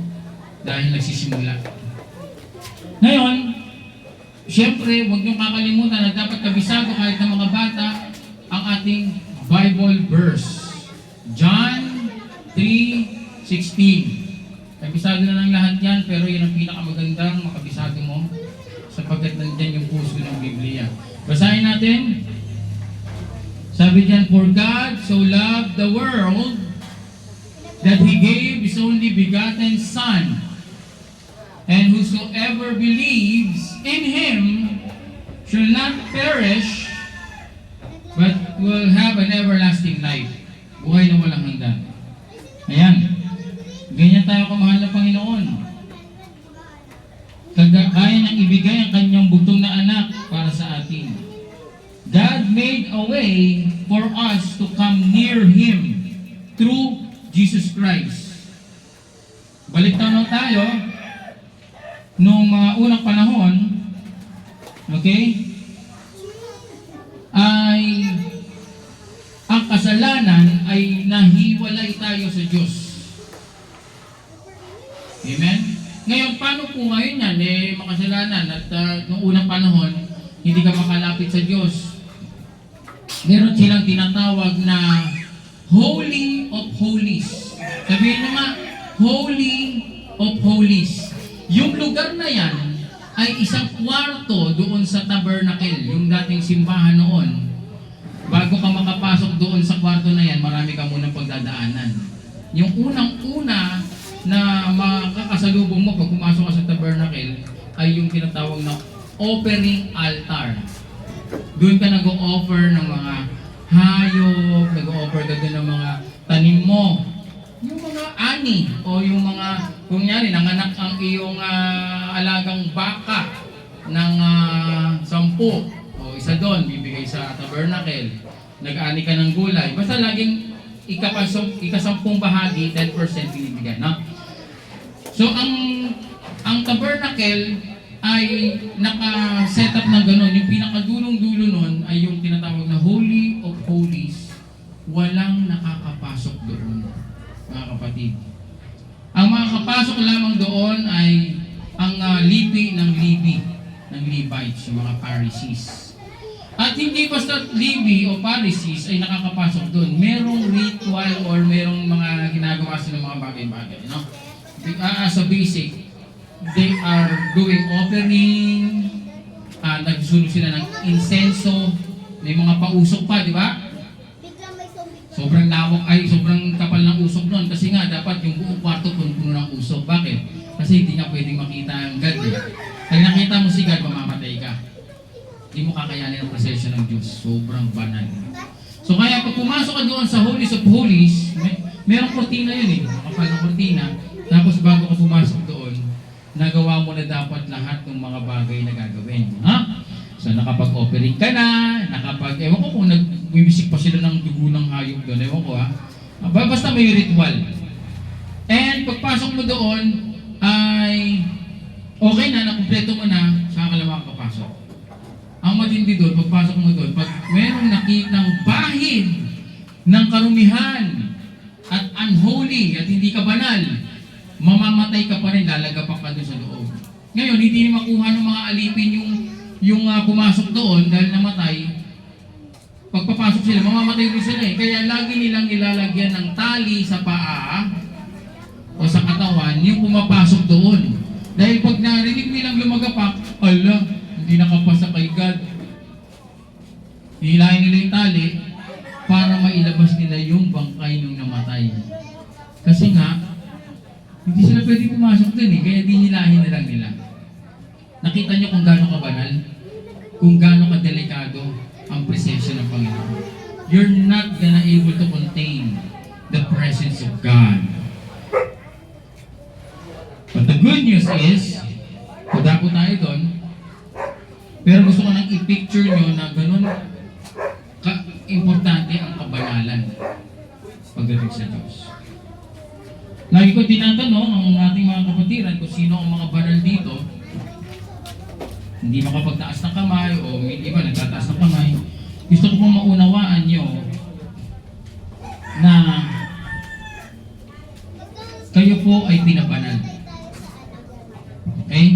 Dahil nagsisimula. Ngayon, siyempre, huwag niyong kakalimutan na dapat kabisado kahit ng mga bata ang ating Bible verse. John 3:16. Kabisado na ng lahat yan, pero yan ang pinakamagandang makabisado mo sapagkat nandyan yung puso ng Biblia. Basahin natin. Sabi diyan, for God so loved the world that He gave His only begotten Son, and whosoever believes in Him shall not perish, but will have an everlasting life. Buhay na walang hanggan. Ayan. Ganyan tayo kamahal na Panginoon. Kaya niyang ibigay ang kanyang bugtong na anak para sa atin. God made a way for us to come near Him through Jesus Christ. Balik tanaw tayo nung mga unang panahon, okay, ay ang kasalanan ay nahiwalay tayo sa Diyos. Amen? Ngayon, paano po ngayon yan? Makasalanan at noong unang panahon, hindi ka makalapit sa Diyos. Meron silang tinatawag na Holy of Holies. Sabihin nyo nga, Holy of Holies. Yung lugar na yan ay isang kwarto doon sa tabernacle, yung dating simbahan noon. Bago ka makapasok doon sa kwarto na yan, marami ka munang pagdadaanan. Yung unang-una na makakasalubong mo pag pumasok ka sa tabernacle ay yung tinatawag na offering altar. Doon ka nag-o-offer ng mga hayop, nag-o-offer ka doon ng mga tanim mo. Yung mga ani o yung mga, kunyari, nanganak ang iyong alagang baka ng 10 o isa doon, bibigay sa tabernacle. Nag-ani ka ng gulay. Basta laging ika-10 bahagi, 10% binibigay, no? So, ang tabernacle ay naka-set up ng gano'n. Yung pinakadulong-dulo nun ay yung tinatawag na Holy of Holies. Walang nakakapasok doon, mga kapatid. Ang makakapasok lamang doon ay ang lipi ng Levites, yung mga Pharisees. At hindi basta Levi o Pharisees ay nakakapasok doon. Merong ritual or merong mga ginagawa silang mga bagay-bagay, no? As a basic, they are doing offering, nagsusunog sila ng insenso, may mga pausok pa, di ba? Biglang may zombie. Sobrang lawak sobrang kapal ng usok noon kasi nga dapat yung buong kwarto puno ng usok. Bakit? Kasi hindi nga pwedeng makita ang God. Pag nakita mo si God, mamamatay ka. Hindi mo kakayanin ang presensya ng Diyos. Sobrang banal. So kaya pag pumasok ka doon sa Holies of Holies, merong kortina yun kapal na kortina. Tapos bago ka pumasok doon, nagawa mo na dapat lahat ng mga bagay na gagawin. Ha? So nakapag-offering ka na, ewan ko kung nagbimisik pa sila ng dugo ng hayop doon, ewan ko ha. Basta may ritual. And pagpasok mo doon, ay okay na, nakumpleto mo na, saka ka lang makakapasok. Ang matindi doon, pagpasok mo doon, pag merong nakitang bahid ng karumihan at unholy at hindi ka banal, mamamatay ka pa rin, lalagapak ka doon sa loob. Ngayon, hindi makuha ng mga alipin yung pumasok doon dahil namatay. Pagpapasok sila, mamamatay rin sila eh. Kaya lagi nilang nilalagyan ng tali sa paa o sa katawan yung pumapasok doon. Dahil pag narinig nilang lumagapak, ala, hindi nakapasa kay God. Hihilahin nila yung tali para mailabas nila yung bangkay nung namatay. Kasi nga, hindi sila pwede pumasok dun kaya dinilahin na lang nila. Nakita niyo kung gaano kabanal? Kung gaano kadelikado ang presensya ng Panginoon. You're not gonna able to contain the presence of God. But the good news is, pagdapo tayo doon, pero gusto ko nang i-picture nyo na ganun ka-importante ang kabanalan pagdating sa Diyos. Lagi ko tinatanong ang ating mga kapatiran kung sino ang mga banal dito. Hindi makapagtaas ng kamay o may iba nagtataas ng kamay. Gusto ko pong maunawaan nyo na kayo po ay pinabanal. Okay?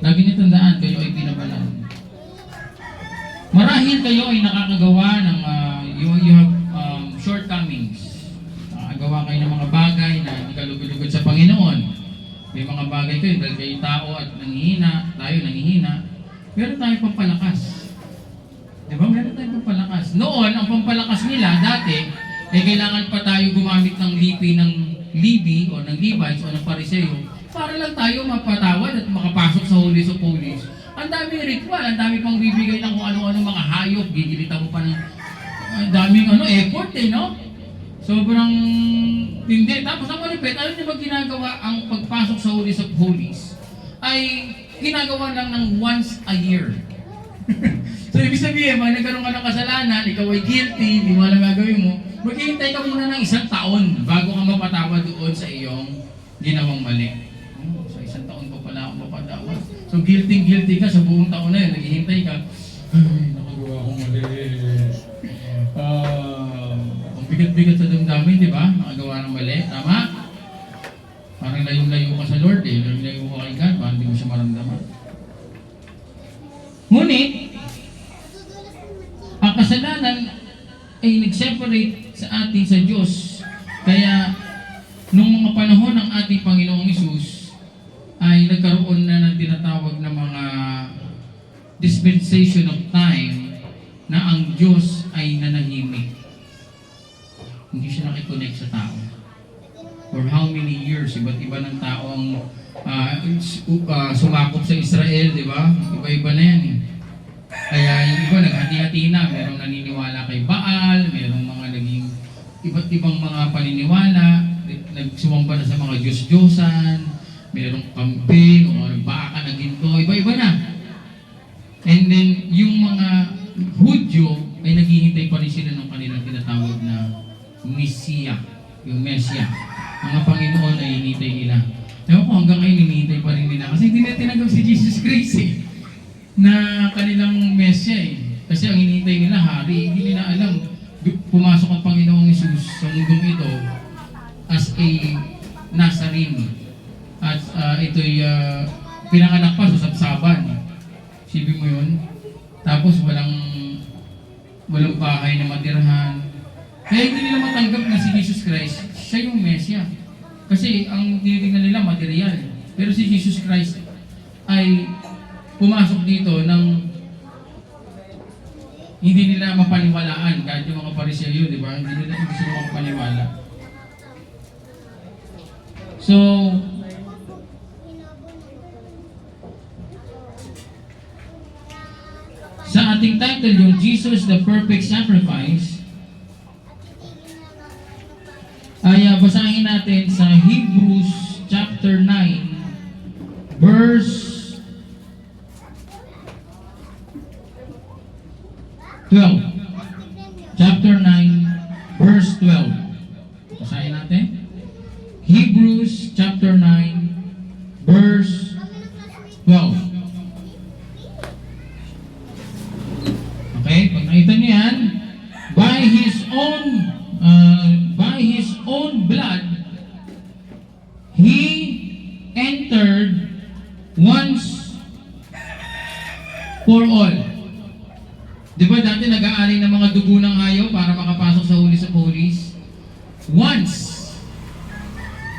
Lagi niyo tandaan, kayo ay pinabanal. Marahil kayo ay nakakagawa ng you have shortcomings. Nakakagawa kayo ng mga bagay na hindi kalugod-lugod sa Panginoon. May mga bagay kayo dahil kayo tao at tayo nangihina. Meron tayong pampalakas. Diba? Meron tayong pampalakas. Noon, ang pampalakas nila dati, kailangan pa tayo gumamit ng lipi ng Levi o ng Levites o ng Pariseo para lang tayo mapatawad at makapasok sa Holies of Holies. Ang dami ritual, ang dami pang bibigay ng kung ano-ano mga hayop, gigilitan mo pa ng daming effort no? Sobrang hindi. Tapos ang malipit, alam niyo ba ginagawa ang pagpasok sa Holies of Holies ay ginagawa lang ng once a year. So ibig sabihin, pag nagkaroon ka ng kasalanan, ikaw ay guilty, di mo alam gagawin mo, maghihintay ka muna ng 1 taon bago ka mapatawad doon sa iyong ginawang mali. Sa 1 taon pa pala ako mapatawad. So guilty ka sa buong taon na yun, naghihintay ka, ay, nakagawa akong mali. Ang bigat-bigat sa damdamin, di ba? Nakagawa ng mali, tama? Parang layong-layo ka sa Lord eh, layong-layo ka kay God, parang hindi mo siya maramdaman. Ngunit, ang kasalanan ay nag-separate sa atin sa Diyos. Kaya, nung mga panahon ng ating Panginoong Hesus, ay nagkaroon na ng tinatawag na mga dispensation of time na ang Diyos ay nanahimik. Hindi siya nakikonnect sa tao. For how many years, iba't iba ng tao ang sumakop sa Israel, di ba? Iba-iba na yan eh. Kaya yung iba naghati-hati na, merong naniniwala kay Baal, merong mga naging iba't ibang mga paniniwala, nagsumamba na sa mga Diyos-Diyosan, merong campaign, o baka na ginto, iba-iba na. And then, yung mga Hudyo ay naghihintay pa rin sila ng kanilang tinatawag na Mesiya, yung Mesya. Mga Panginoon ay hinihintay nila. Ewan ko hanggang ngayon hinihintay pa rin nila kasi hindi na tinanggap si Jesus Christ eh, na kanilang Mesya eh. Kasi ang hinihintay nila, hari, hindi nila alam. Pumasok ang Panginoong Hesus sa mundong ito as a Nazarene. At ito'y pinanganak pa sa sabsaban. Sibig mo yun? Tapos walang bahay na matirhan. Kaya hindi nila matanggap na si Jesus Christ, siya yung Mesya. Kasi ang tinitingnan nila material. Pero si Jesus Christ ay pumasok dito ng hindi nila mapaniwalaan. Kahit yung mga Pariseo, di ba? Hindi sila mapaniwala. So, sa ating title, yung Jesus, the Perfect Sacrifice, ay basahin natin sa Hebrews chapter 9, verse 12. Chapter 9, verse 12. Basahin natin. Hebrews chapter 9, verse 12. Okay, pag nakita niyo yan, by his own blood, he entered once for all. Di ba dati nag-aari ng mga dugo ng ayaw para makapasok sa Holies of Holies? Once,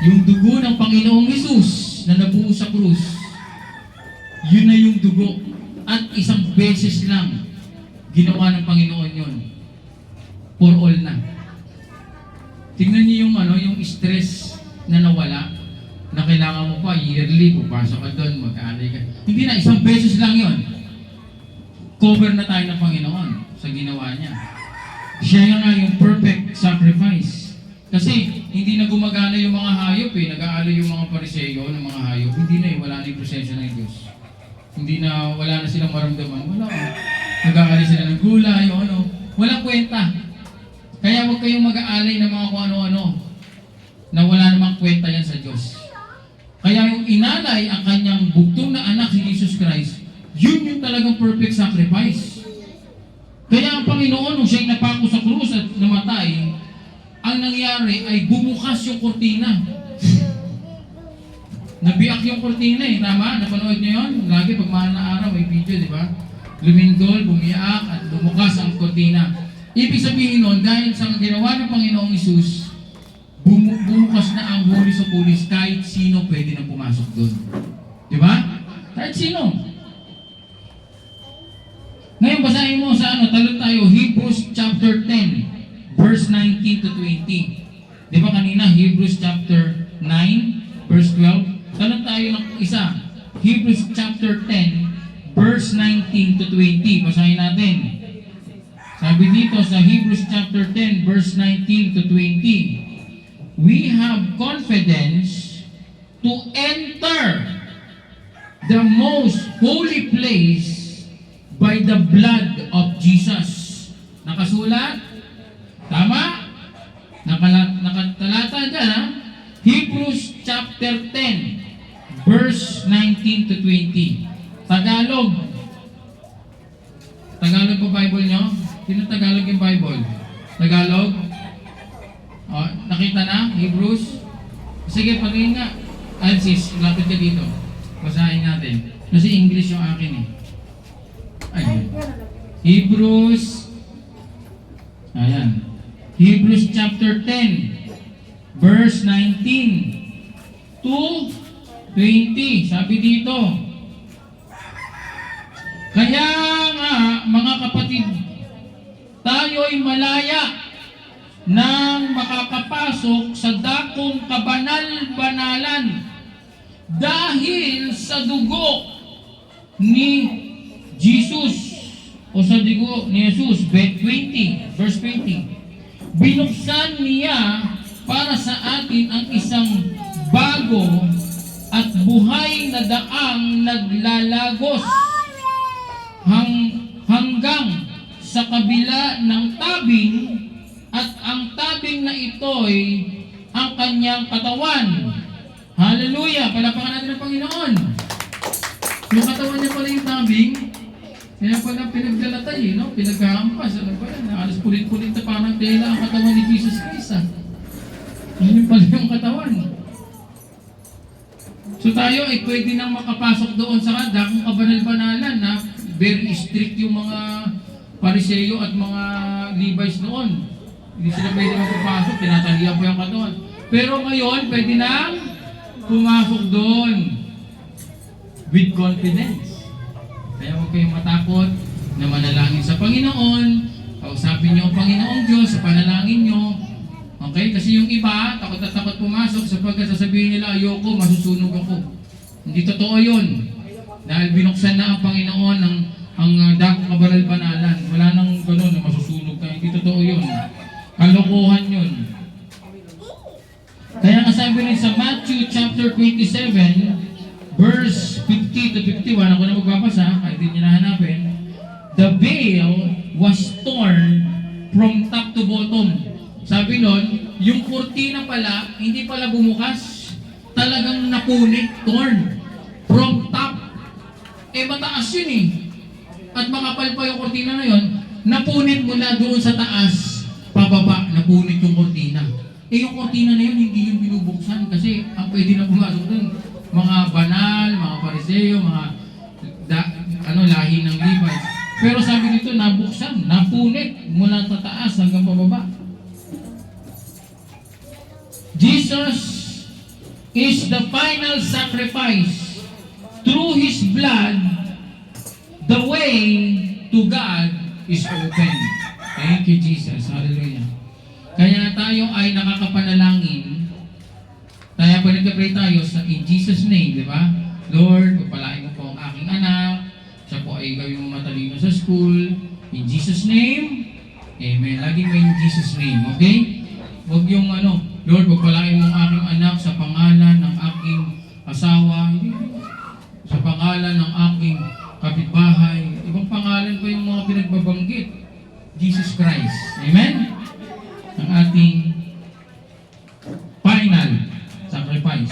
yung dugo ng Panginoong Hesus na nabuo sa krus, yun na yung dugo. At isang beses lang, ginawa ng Panginoon yun. For all na. Tingnan niyo yung yung stress na nawala na kailangan mo pa yearly, pupasok ka doon, mag-aalay ka. Hindi na, isang beses lang yon. Cover na tayo ng Panginoon sa ginawa niya. Siya nga yung perfect sacrifice. Kasi hindi na gumagana yung mga hayop eh. Nag-aalay yung mga pariseyo ng mga hayop. Hindi na eh, wala na yung presensya ng Diyos. Hindi na, wala na silang maramdaman. Wala. Nag-aalay sila ng gulay o ano. Walang kwenta. Kaya huwag kayong mag-aalay ng mga kung ano-ano na wala namang kwenta yan sa Diyos. Kaya yung inalay ang kanyang bugtong na anak si Jesus Christ, yun yung talagang perfect sacrifice. Kaya ang Panginoon, nung siya'y napako sa krus at namatay, ang nangyari ay bumukas yung kortina. Nabiyak yung kortina eh, tama? Napanood niyo yun? Lagi pag mahal na araw, may video, di ba? Lumindol, bumiyak, at bumukas ang kortina. Ibig sabihin nun, dahil sa ginawa ng Panginoong Isus, bumukas na ang Holy of Holies, kahit sino pwede na pumasok doon. Di ba? Kahit sino. Ngayon, basahin mo sa talon tayo, Hebrews chapter 10, verse 19 to 20. Di ba kanina, Hebrews chapter 9, verse 12? Talon tayo ng isa, Hebrews chapter 10, verse 19 to 20. Basahin natin. Sabi dito sa Hebrews chapter 10, verse 19 to 20, we have confidence to enter the most holy place by the blood of Jesus. Nakasulat? Tama? Nakatalata dyan ha? Hebrews chapter 10, verse 19 to 20. Tagalog. Tagalog po Bible nyo? Sino Tagalog yung Bible? Tagalog? O, nakita na? Hebrews? Sige, patingin nga. Ansis, lapit ka dito. Basahin natin. Kasi English yung akin eh. Ayan. Hebrews. Ayan. Hebrews chapter 10, verse 19 to 20. Sabi dito. Kaya nga, mga kapatid, tayo'y malaya nang makakapasok sa dakong kabanal-banalan dahil sa dugo ni Jesus o sa dugo ni Jesus, verse 20. Binuksan niya para sa atin ang isang bago at buhay na daang naglalagos hanggang sa kabila ng tabing, at ang tabing na ito'y ang kanyang katawan. Hallelujah! Palapakan natin ang Panginoon. Yung katawan niya pala yung tabing, kaya pala pinagdalatay, no? Pinagkahampas. Ano ba yan? Alas pulit-pulit na parang tela ang katawan ni Jesus Christ. Yun pala yung katawan. So tayo ay pwede nang makapasok doon sa dakong kabanal-banalan na very strict yung mga Pariseyo at mga Levites noon. Hindi sila pwede makapasok, tinatalihan po yung katawan. Pero ngayon, pwede nang pumasok doon with confidence. Kaya huwag kayong matakot na manalangin sa Panginoon. Kausapin niyo ang Panginoong Diyos sa panalangin niyo. Okay? Kasi yung iba, takot na takot pumasok sapagkat sasabihin nila, ayoko, masusunog ako. Hindi totoo yun. Dahil binuksan na ang Panginoon ang dakong kabanal-banalan. Wala nang gano'n na masusunog ka. Hindi totoo yun. Kalokohan yun. Kaya kasabi rin sa Matthew chapter 27, verse 50 to 51, ako na magbabasa, kahit hindi nyo nahanapin, the veil was torn from top to bottom. Sabi nun, yung kurtina pala, hindi pala bumukas, talagang napunit, torn, from top. Mataas yun eh. At makapal pa yung kurtina na yun, napunit mula doon sa taas, pababa, napunit yung kurtina. Yung kurtina na yun, hindi yung binubuksan kasi ang pwede na pumasok doon, mga banal, mga Pariseyo, mga lahi ng Levites. Pero sabi dito, nabuksan, napunit mula sa taas hanggang pababa. Jesus is the final sacrifice. Through His blood, the way to God is open. Thank you, Jesus. Hallelujah. Kaya tayo ay nakakapanalangin. Kaya pwede ka magpe-pray tayo in Jesus' name, di ba? Lord, pagpalain mo po ang aking anak. Siya po ay gawin mo matalino sa school. In Jesus' name, amen. Laging may in Jesus' name, okay? Huwag yung Lord, pagpalain mo ang aking anak sa pangalan ng aking asawa, sa pangalan ng aking kapitbahay. Ibang pangalan pa yung mga pinagbabanggit. Jesus Christ. Amen? Ang ating final sacrifice.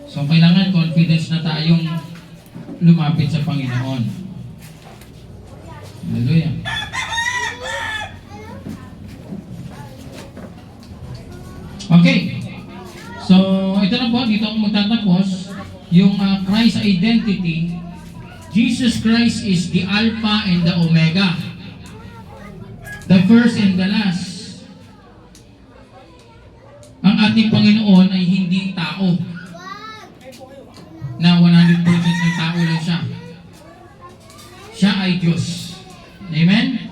So, kailangan confidence na tayong lumapit sa Panginoon. Hallelujah. Okay. So, ito na po. Dito ako magtatapos. Yung Christ identity. Jesus Christ is the Alpha and the Omega. The first and the last. Ang ating Panginoon ay hindi tao. Na 100% ng tao lang siya. Siya ay Diyos. Amen?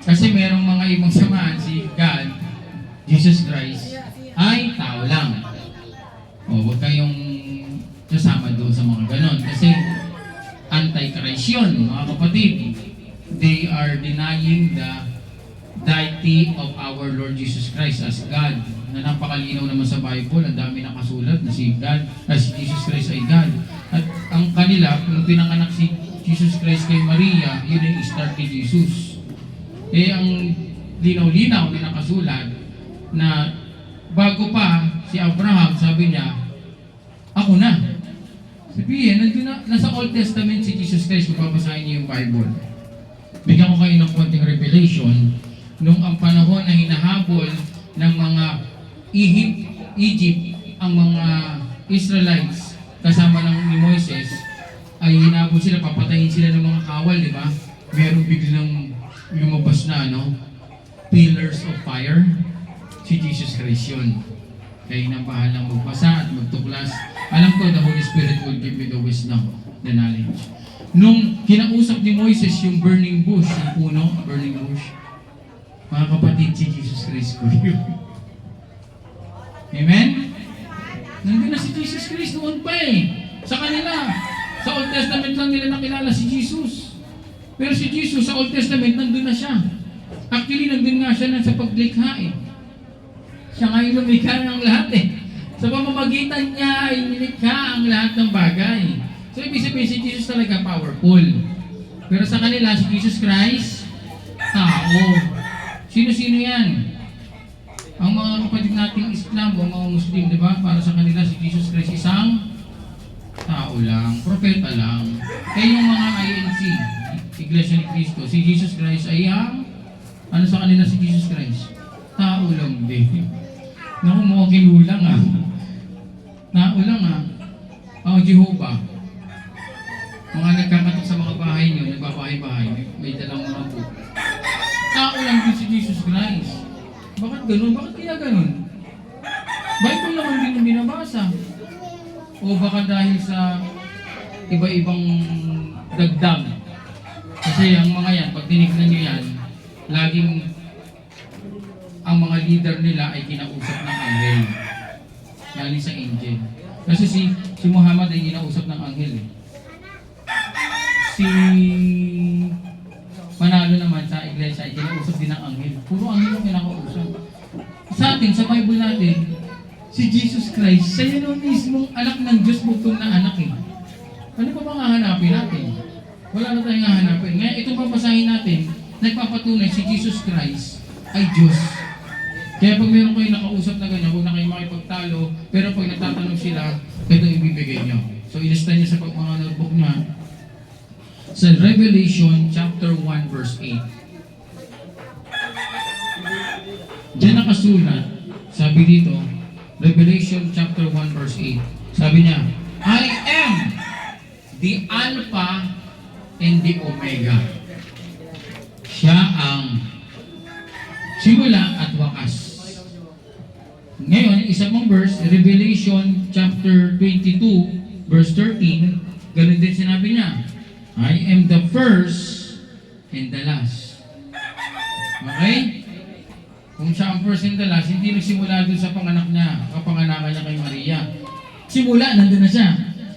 Kasi merong mga ibang samahan, si God, Jesus Christ, ay tao lang. O, huwag kayong nasama doon sa mga ganon. Kasi anti-Christ yun, mga kapatid. They are denying the deity of our Lord Jesus Christ as God. Na napakalinaw naman sa Bible, ang dami nakasulat na si God, si Jesus Christ ay God. At ang kanila, nung pinanganak si Jesus Christ kay Maria, yun ay star kay Jesus. Eh, ang linaw-linaw na nakasulat na bago pa si Abraham, sabi niya, ako na. Sabihin, nandun na, nasa Old Testament si Jesus Christ, kung babasahin niyo yung Bible. Bigyan ko kayo ng konting revelation, nung ang panahon na hinahabol ng mga Egypt, ang mga Israelites, kasama ni Moises, ay hinabol sila, papatayin sila ng mga kawal, di ba? Merong biglang lumabas na, pillars of fire. Si Jesus Christ yun. Kaya nang bahalang magbasa at magtuklas. Alam ko, the Holy Spirit will give me the wisdom, the knowledge. Nung kinausap ni Moises yung burning bush, yung puno, burning bush, mga kapatid, si Jesus Christ ko yun. Amen? Nandun na si Jesus Christ noon pa sa kanila. Sa Old Testament lang nila nakilala si Jesus. Pero si Jesus sa Old Testament, nandun na siya. Actually, nandun nga siya sa paglikha Siya nga yung lumikha ng lahat Sa pamamagitan niya ay nilikha ang lahat ng bagay. So, ibig sabihin si Jesus talaga powerful. Pero sa kanila, si Jesus Christ, tao. Sino-sino yan? Ang mga kapatid nating Islam o mga Muslim, di ba? Para sa kanila, si Jesus Christ isang tao lang, propeta lang. Kaya yung mga INC, Iglesia ni Cristo, si Jesus Christ ay ang, ano sa kanila si Jesus Christ? Tao lang din. Naku, mga kinulang Tao lang Ang Jehovah, mga nagkakatok sa mga bahay nyo, nagbabahay-bahay, may dalang mga book. Tao lang din si Jesus Christ. Bakit ganun? Bakit kaya ganun? Bible naman din yung binabasa. O baka dahil sa iba-ibang dagdag. Kasi ang mga yan, pag tinignan nyo yan, laging ang mga leader nila ay kinausap ng anghel. Galing sa angel. Kasi si Muhammad ay kinausap ng anghel Si Manalo naman sa iglesia ay kinausap din ng anghel. Puro anghel ang kinakausap. Sa atin, sa Bible natin, si Jesus Christ, siya yun mismong anak ng Diyos, bugtong na anak Ano pa bang hahanapin natin? Wala na tayong hahanapin. Ngayon, itong papasahin natin, nagpapatunay si Jesus Christ ay Diyos. Kaya pag meron kayo nakausap na ganyan, huwag na kayo makipagtalo, pero pag nagtatanong sila, ito ibibigay nyo. So, ilista nyo sa mga notebook na sa Revelation chapter 1 verse 8. Diyan nakasulat, sabi dito, Revelation chapter 1 verse 8. Sabi niya, I am the Alpha and the Omega. Siya ang simula at wakas. Ngayon, isa pang verse, Revelation chapter 22 verse 13, ganun din sinabi niya. I am the first and the last. Okay? Kung siya ang first and the last, hindi nagsimula dun sa panganak niya, kapanganakan niya kay Maria. Simula, nandun na siya.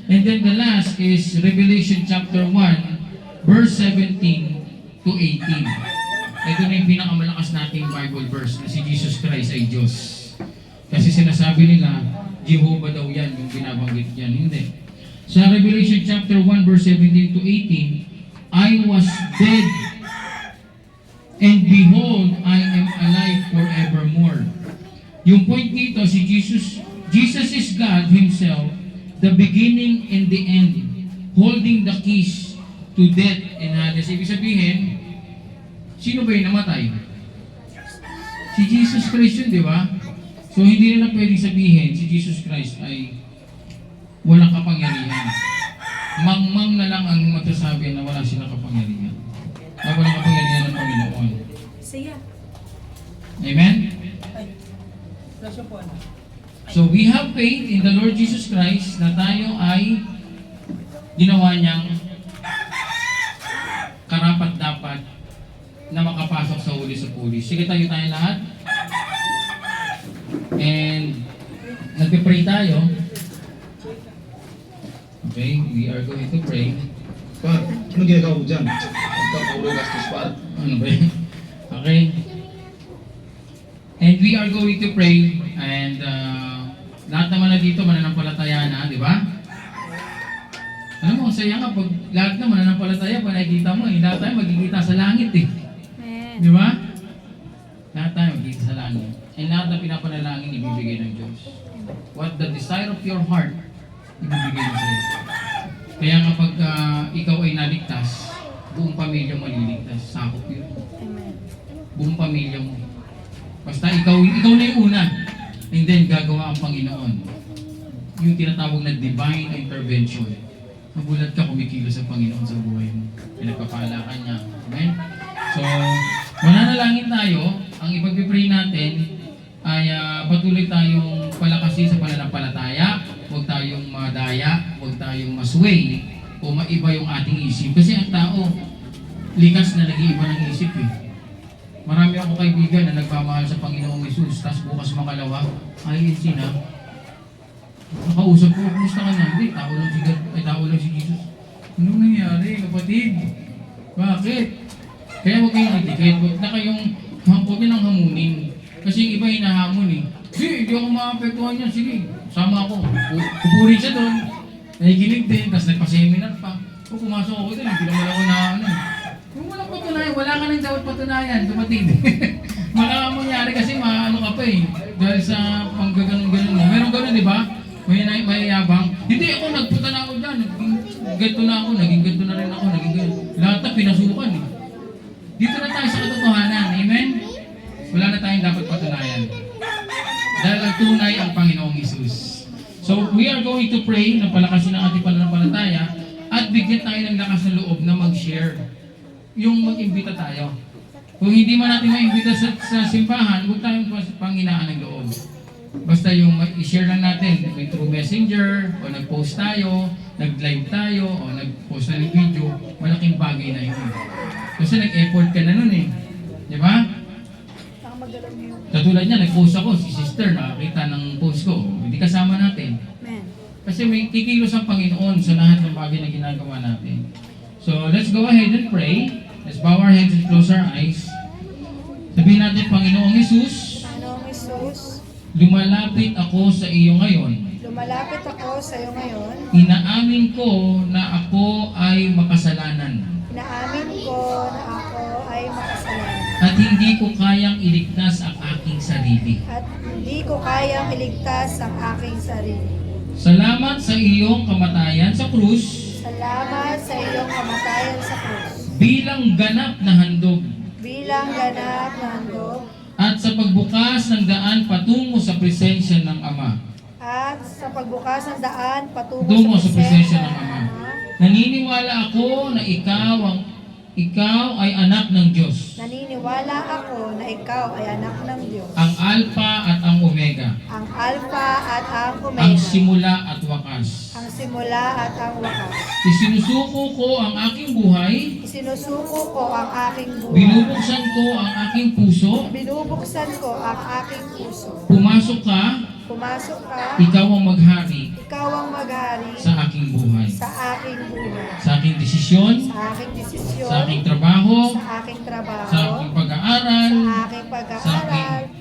And then the last is Revelation chapter 1, verse 17 to 18. Ito na yung pinakamalakas nating Bible verse na si Jesus Christ ay Diyos. Kasi sinasabi nila, Jehovah daw yan, yung binabanggit yan. Hindi. Sa Revelation chapter 1, verse 17 to 18, I was dead, and behold, I am alive forevermore. Yung point dito, si Jesus is God Himself, the beginning and the end, holding the keys to death and Hades. Ibig sabihin, sino ba yung namatay? Si Jesus Christ yun, di ba? So hindi na pwedeng sabihin si Jesus Christ ay walang kapangyarihan. Mangmang na lang ang magsasabi na wala silang kapangyarihan. Na walang kapangyarihan ng Panginoon. Amen? So we have faith in the Lord Jesus Christ na tayo ay ginawa niyang karapat-dapat na makapasok sa huli sa pulis. Sige tayo lahat. And nagpe-pray tayo. Okay, we are going to pray. Par, ano ginagawa mo dyan? Pagkakauro gastos, par. Ano ba yun? Okay. And we are going to pray. And lahat naman na dito mananampalataya na, di ba? Alam mo, saya nga pag lahat na mananampalataya, pag nakikita mo, lahat tayo magkikita sa langit eh. Di ba? Lahat tayo magkikita sa langit. And lahat na pinapanalangin, ibibigay ng Diyos. What the desire of your heart, ibibigay ng Diyos. Kaya kapag ikaw ay naligtas, buong pamilya mo maliligtas. Sakop yun. Buong pamilya mo. Basta ikaw na yung una. And then gagawa ang Panginoon. Yung tinatawag na divine intervention. Nagulat ka kumikilos sa Panginoon sa buhay mo. Pinagpapala ka niya. Amen? So, mananalangin tayo. Ang ipag-pray natin ay patuloy tayong palakasin sa pananampalataya. Huwag tayong madaya, huwag tayong masway o maiba yung ating isip. Kasi ang tao, likas na nag-iiba ng isip eh. Marami akong kaibigan na nagmamahal sa Panginoong Jesus, tapos bukas makalawa, ay sina. Nakausap ko, kumusta ka na? Hindi, tao lang si Jesus. Anong nangyari, kapatid? Bakit? Kaya huwag kayong itikit, huwag na kayong nang hamunin. Kasi yung iba hinahamon eh. Hindi ako maapektuhan niya, sige. Sama ako. Pupuri siya doon. Nakikinig din, tapos nagpa-seminar pa. Kung pumasok ako doon, hindi naman ako na ano. Kung walang patunayan, wala ka nang dapat patunayan, kapatid. Wala ka mangyari kasi maano ka pa eh. Dahil sa panggaganong-ganon mo. Meron ganon, di ba? May yabang. Hindi ako, nagpunta na ako dyan. Ganto na ako, naging ganto na rin ako, naging ganto. Lahat na pinasukan eh. Dito na tayo sa katotohanan. Amen? Wala na tayong dapat patunayan. Dahil ang tunay ang Panginoong Hesus. So, we are going to pray na palakasin ang ating pananampalataya at bigyan tayo ng lakas na loob na mag-share. Yung mag-imbita tayo. Kung hindi man natin ma-imbita sa simbahan, huwag tayong panghinaan ng loob. Basta yung i-share lang natin through messenger, o nag-post tayo, nag-live tayo, o nag-post na ng video, malaking bagay na yun. Kasi nag-effort ka na nun eh. Di ba? Katulad niya, nag-post ako, si sister nakakita ng post ko, hindi kasama natin. Kasi may kikilos ang Panginoon sa lahat ng bagay na ginagawa natin. So, let's go ahead and pray. Let's bow our heads and close our eyes. Sabihin natin, Panginoong Hesus, Panginoong Hesus, lumalapit ako sa iyo ngayon. lumalapit ako sa iyo ngayon. Inaamin ko na ako ay makasalanan. Inaamin ko na ako ay makasalanan. At hindi ko kayang iligtas ang aking sarili. At hindi ko kayang iligtas ang aking sarili. Salamat sa iyong kamatayan sa krus Salamat sa iyong kamatayan sa krus. bilang ganap na handog Bilang ganap na handog at sa pagbukas ng daan patungo sa presensya ng Ama. at sa pagbukas ng daan patungo Tungo sa sa presensya presensya ng Ama. Naniniwala ako na ikaw ay anak ng Diyos, Naniniwala ako na ikaw ay anak ng Diyos, ang Alpha at ang Omega, ang Alpha at ang ang Omega, simula at wakas. ang simula at ang wakas. Isinusuko ko ang aking buhay, Isinusuko ko ang aking buhay. binubuksan ko ang aking puso, Binubuksan ko ang aking puso. pumasok ka, Pumasok ka, ikaw ang maghari ikaw ang maghari sa aking buhay. sa aking buhay, Sa aking desisyon, sa aking desisyon, sa aking trabaho, sa aking trabaho, sa aking pag-aaral, sa aking sa pag-aaral, aking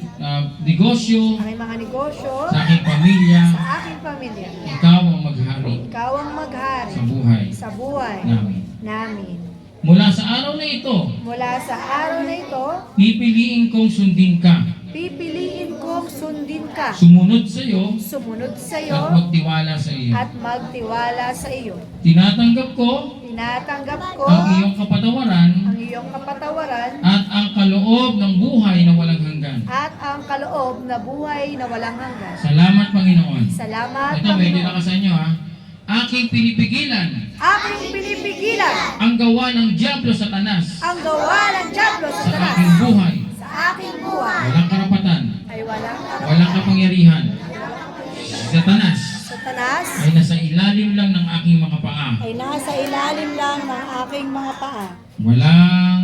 negosyo, aking mga negosyo, sa aking pamilya, sa aking pamilya. ikaw ang maghari Ikaw ang maghari sa buhay sa buhay namin. namin. Mula sa araw na ito, Mula sa araw na ito, pipiliin kong sundin ka, pipiliin kong sundin ka, sumunod sa iyo, sumunod sa at iyo, magtiwala sa iyo. at magtiwala sa iyo. Tinatanggap ko Tinatanggap ko ang iyong kapatawaran ang iyong kapatawaran at ang kaloob ng buhay na walang hanggan. at ang kaloob na buhay na walang hanggan. Salamat, Panginoon. Salamat, Ito, medyo Panginoon. lakas sa inyo, ha? Aking pinipigilan Aking pinipigilan ang gawa ng Diablo Satanas ang gawa ng Diablo sa sa tanas aking buhay. sa aking buhay Walang karapatan, ay walang walang kapangyarihan. Satanas Satanas ay nasa ilalim lang ng aking mga paa. ay nasa ilalim lang ng aking mga paa. Walang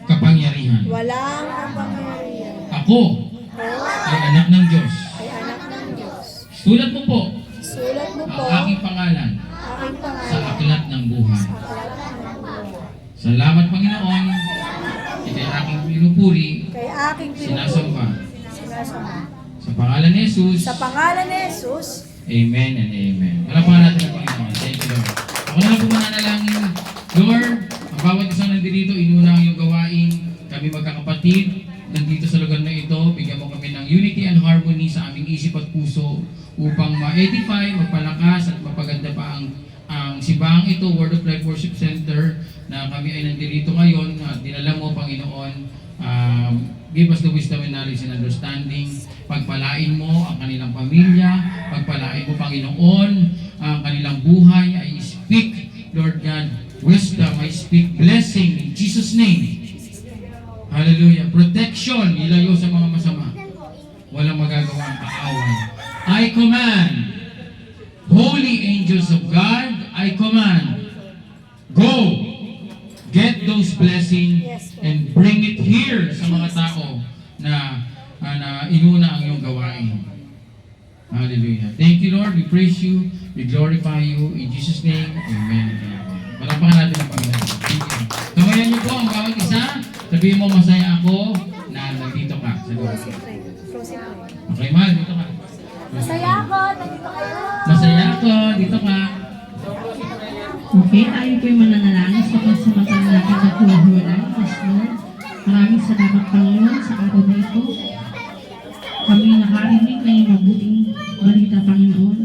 kapangyarihan. Walang kapangyarihan. Ako ay anak ng Diyos. Ay anak ng Diyos. Sulat mo po Sulat mo po ang aking pangalan aking sa pangalan aklat ng buhay. sa aklat ng buhay. Salamat, Panginoon. Ikay aking pinupuri, Kay aking sinasamba. sinasamba. Sa pangalan ni Jesus, Sa pangalan ni Jesus, Amen and Amen. Palapakan natin ang Panginoon. Thank you, Lord. Ako na lang po mananalangin. Lord, ang bawat isang nandito, inuna ang iyong gawain. Kami magkakapatid, nandito sa lugar na ito, bigyan mo kami ng unity and harmony sa aming isip at puso upang ma-edify, magpalakas at mapaganda pa ang simbahang ito, Word of Life Worship Center, na kami ay nandito ngayon at dinala mo, Panginoon. Give us the wisdom and knowledge and understanding. Pagpalain mo ang kanilang pamilya, pagpalain mo, Panginoon, ang kanilang buhay. I speak, Lord God, wisdom. I speak blessing in Jesus' name. Hallelujah. Protection, ilayo sa mga masama. Walang magagawa ang kaaway. I command, holy angels of God, I command, go, get those blessings and bring it here sa mga tao na inuna ang iyong gawain. Hallelujah. Thank you, Lord. We praise you. We glorify you. In Jesus' name, Amen. Palapakan natin ang Panginoon. Thank you. Kamayan niyo po ang bawat isa. Sabihin mo, masaya ako na nandito ka sa lugar. Okay, Mal, dito ka. masaya ako, nandito kayo. Masaya ako, dito ka. Okay, tayo po'y mananalangin sa pansamantala natin sa kuhulan. Yes, Lord. Maraming salamat, Panginoon, sa araw na ito. Kami nakarinig na yung mabuting balita, Panginoon.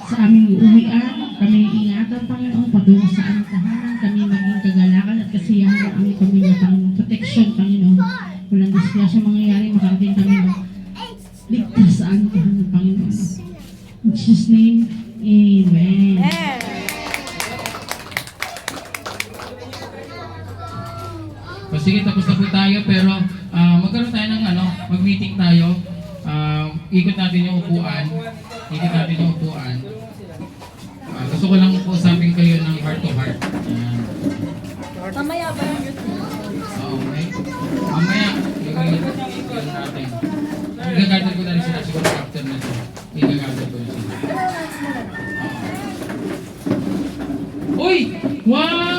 Sa aming uuwian, kami ingatan, Panginoon, patungo sa aming tahanan, kami maging kagalakan at kasiyahan ng aming pamilya, Panginoon. Protection, Panginoon. Walang disgrasya mangyayari, makarating kami ng ligtas sa aming tahanan, Panginoon. In Jesus' name, Amen. Amen. O sige, tapos na po tayo, pero magkaroon tayo ng mag-meeting tayo. Ikot natin yung upuan. Ikot natin yung upuan. Gusto ko lang po sabihin kayo ng heart to heart. Mamaya ba yung YouTube? Oo, okay. Mamaya, yung natin. Igagather ko na rin sila siguro after na ito. Igagather ko na sila. Uy! Wow!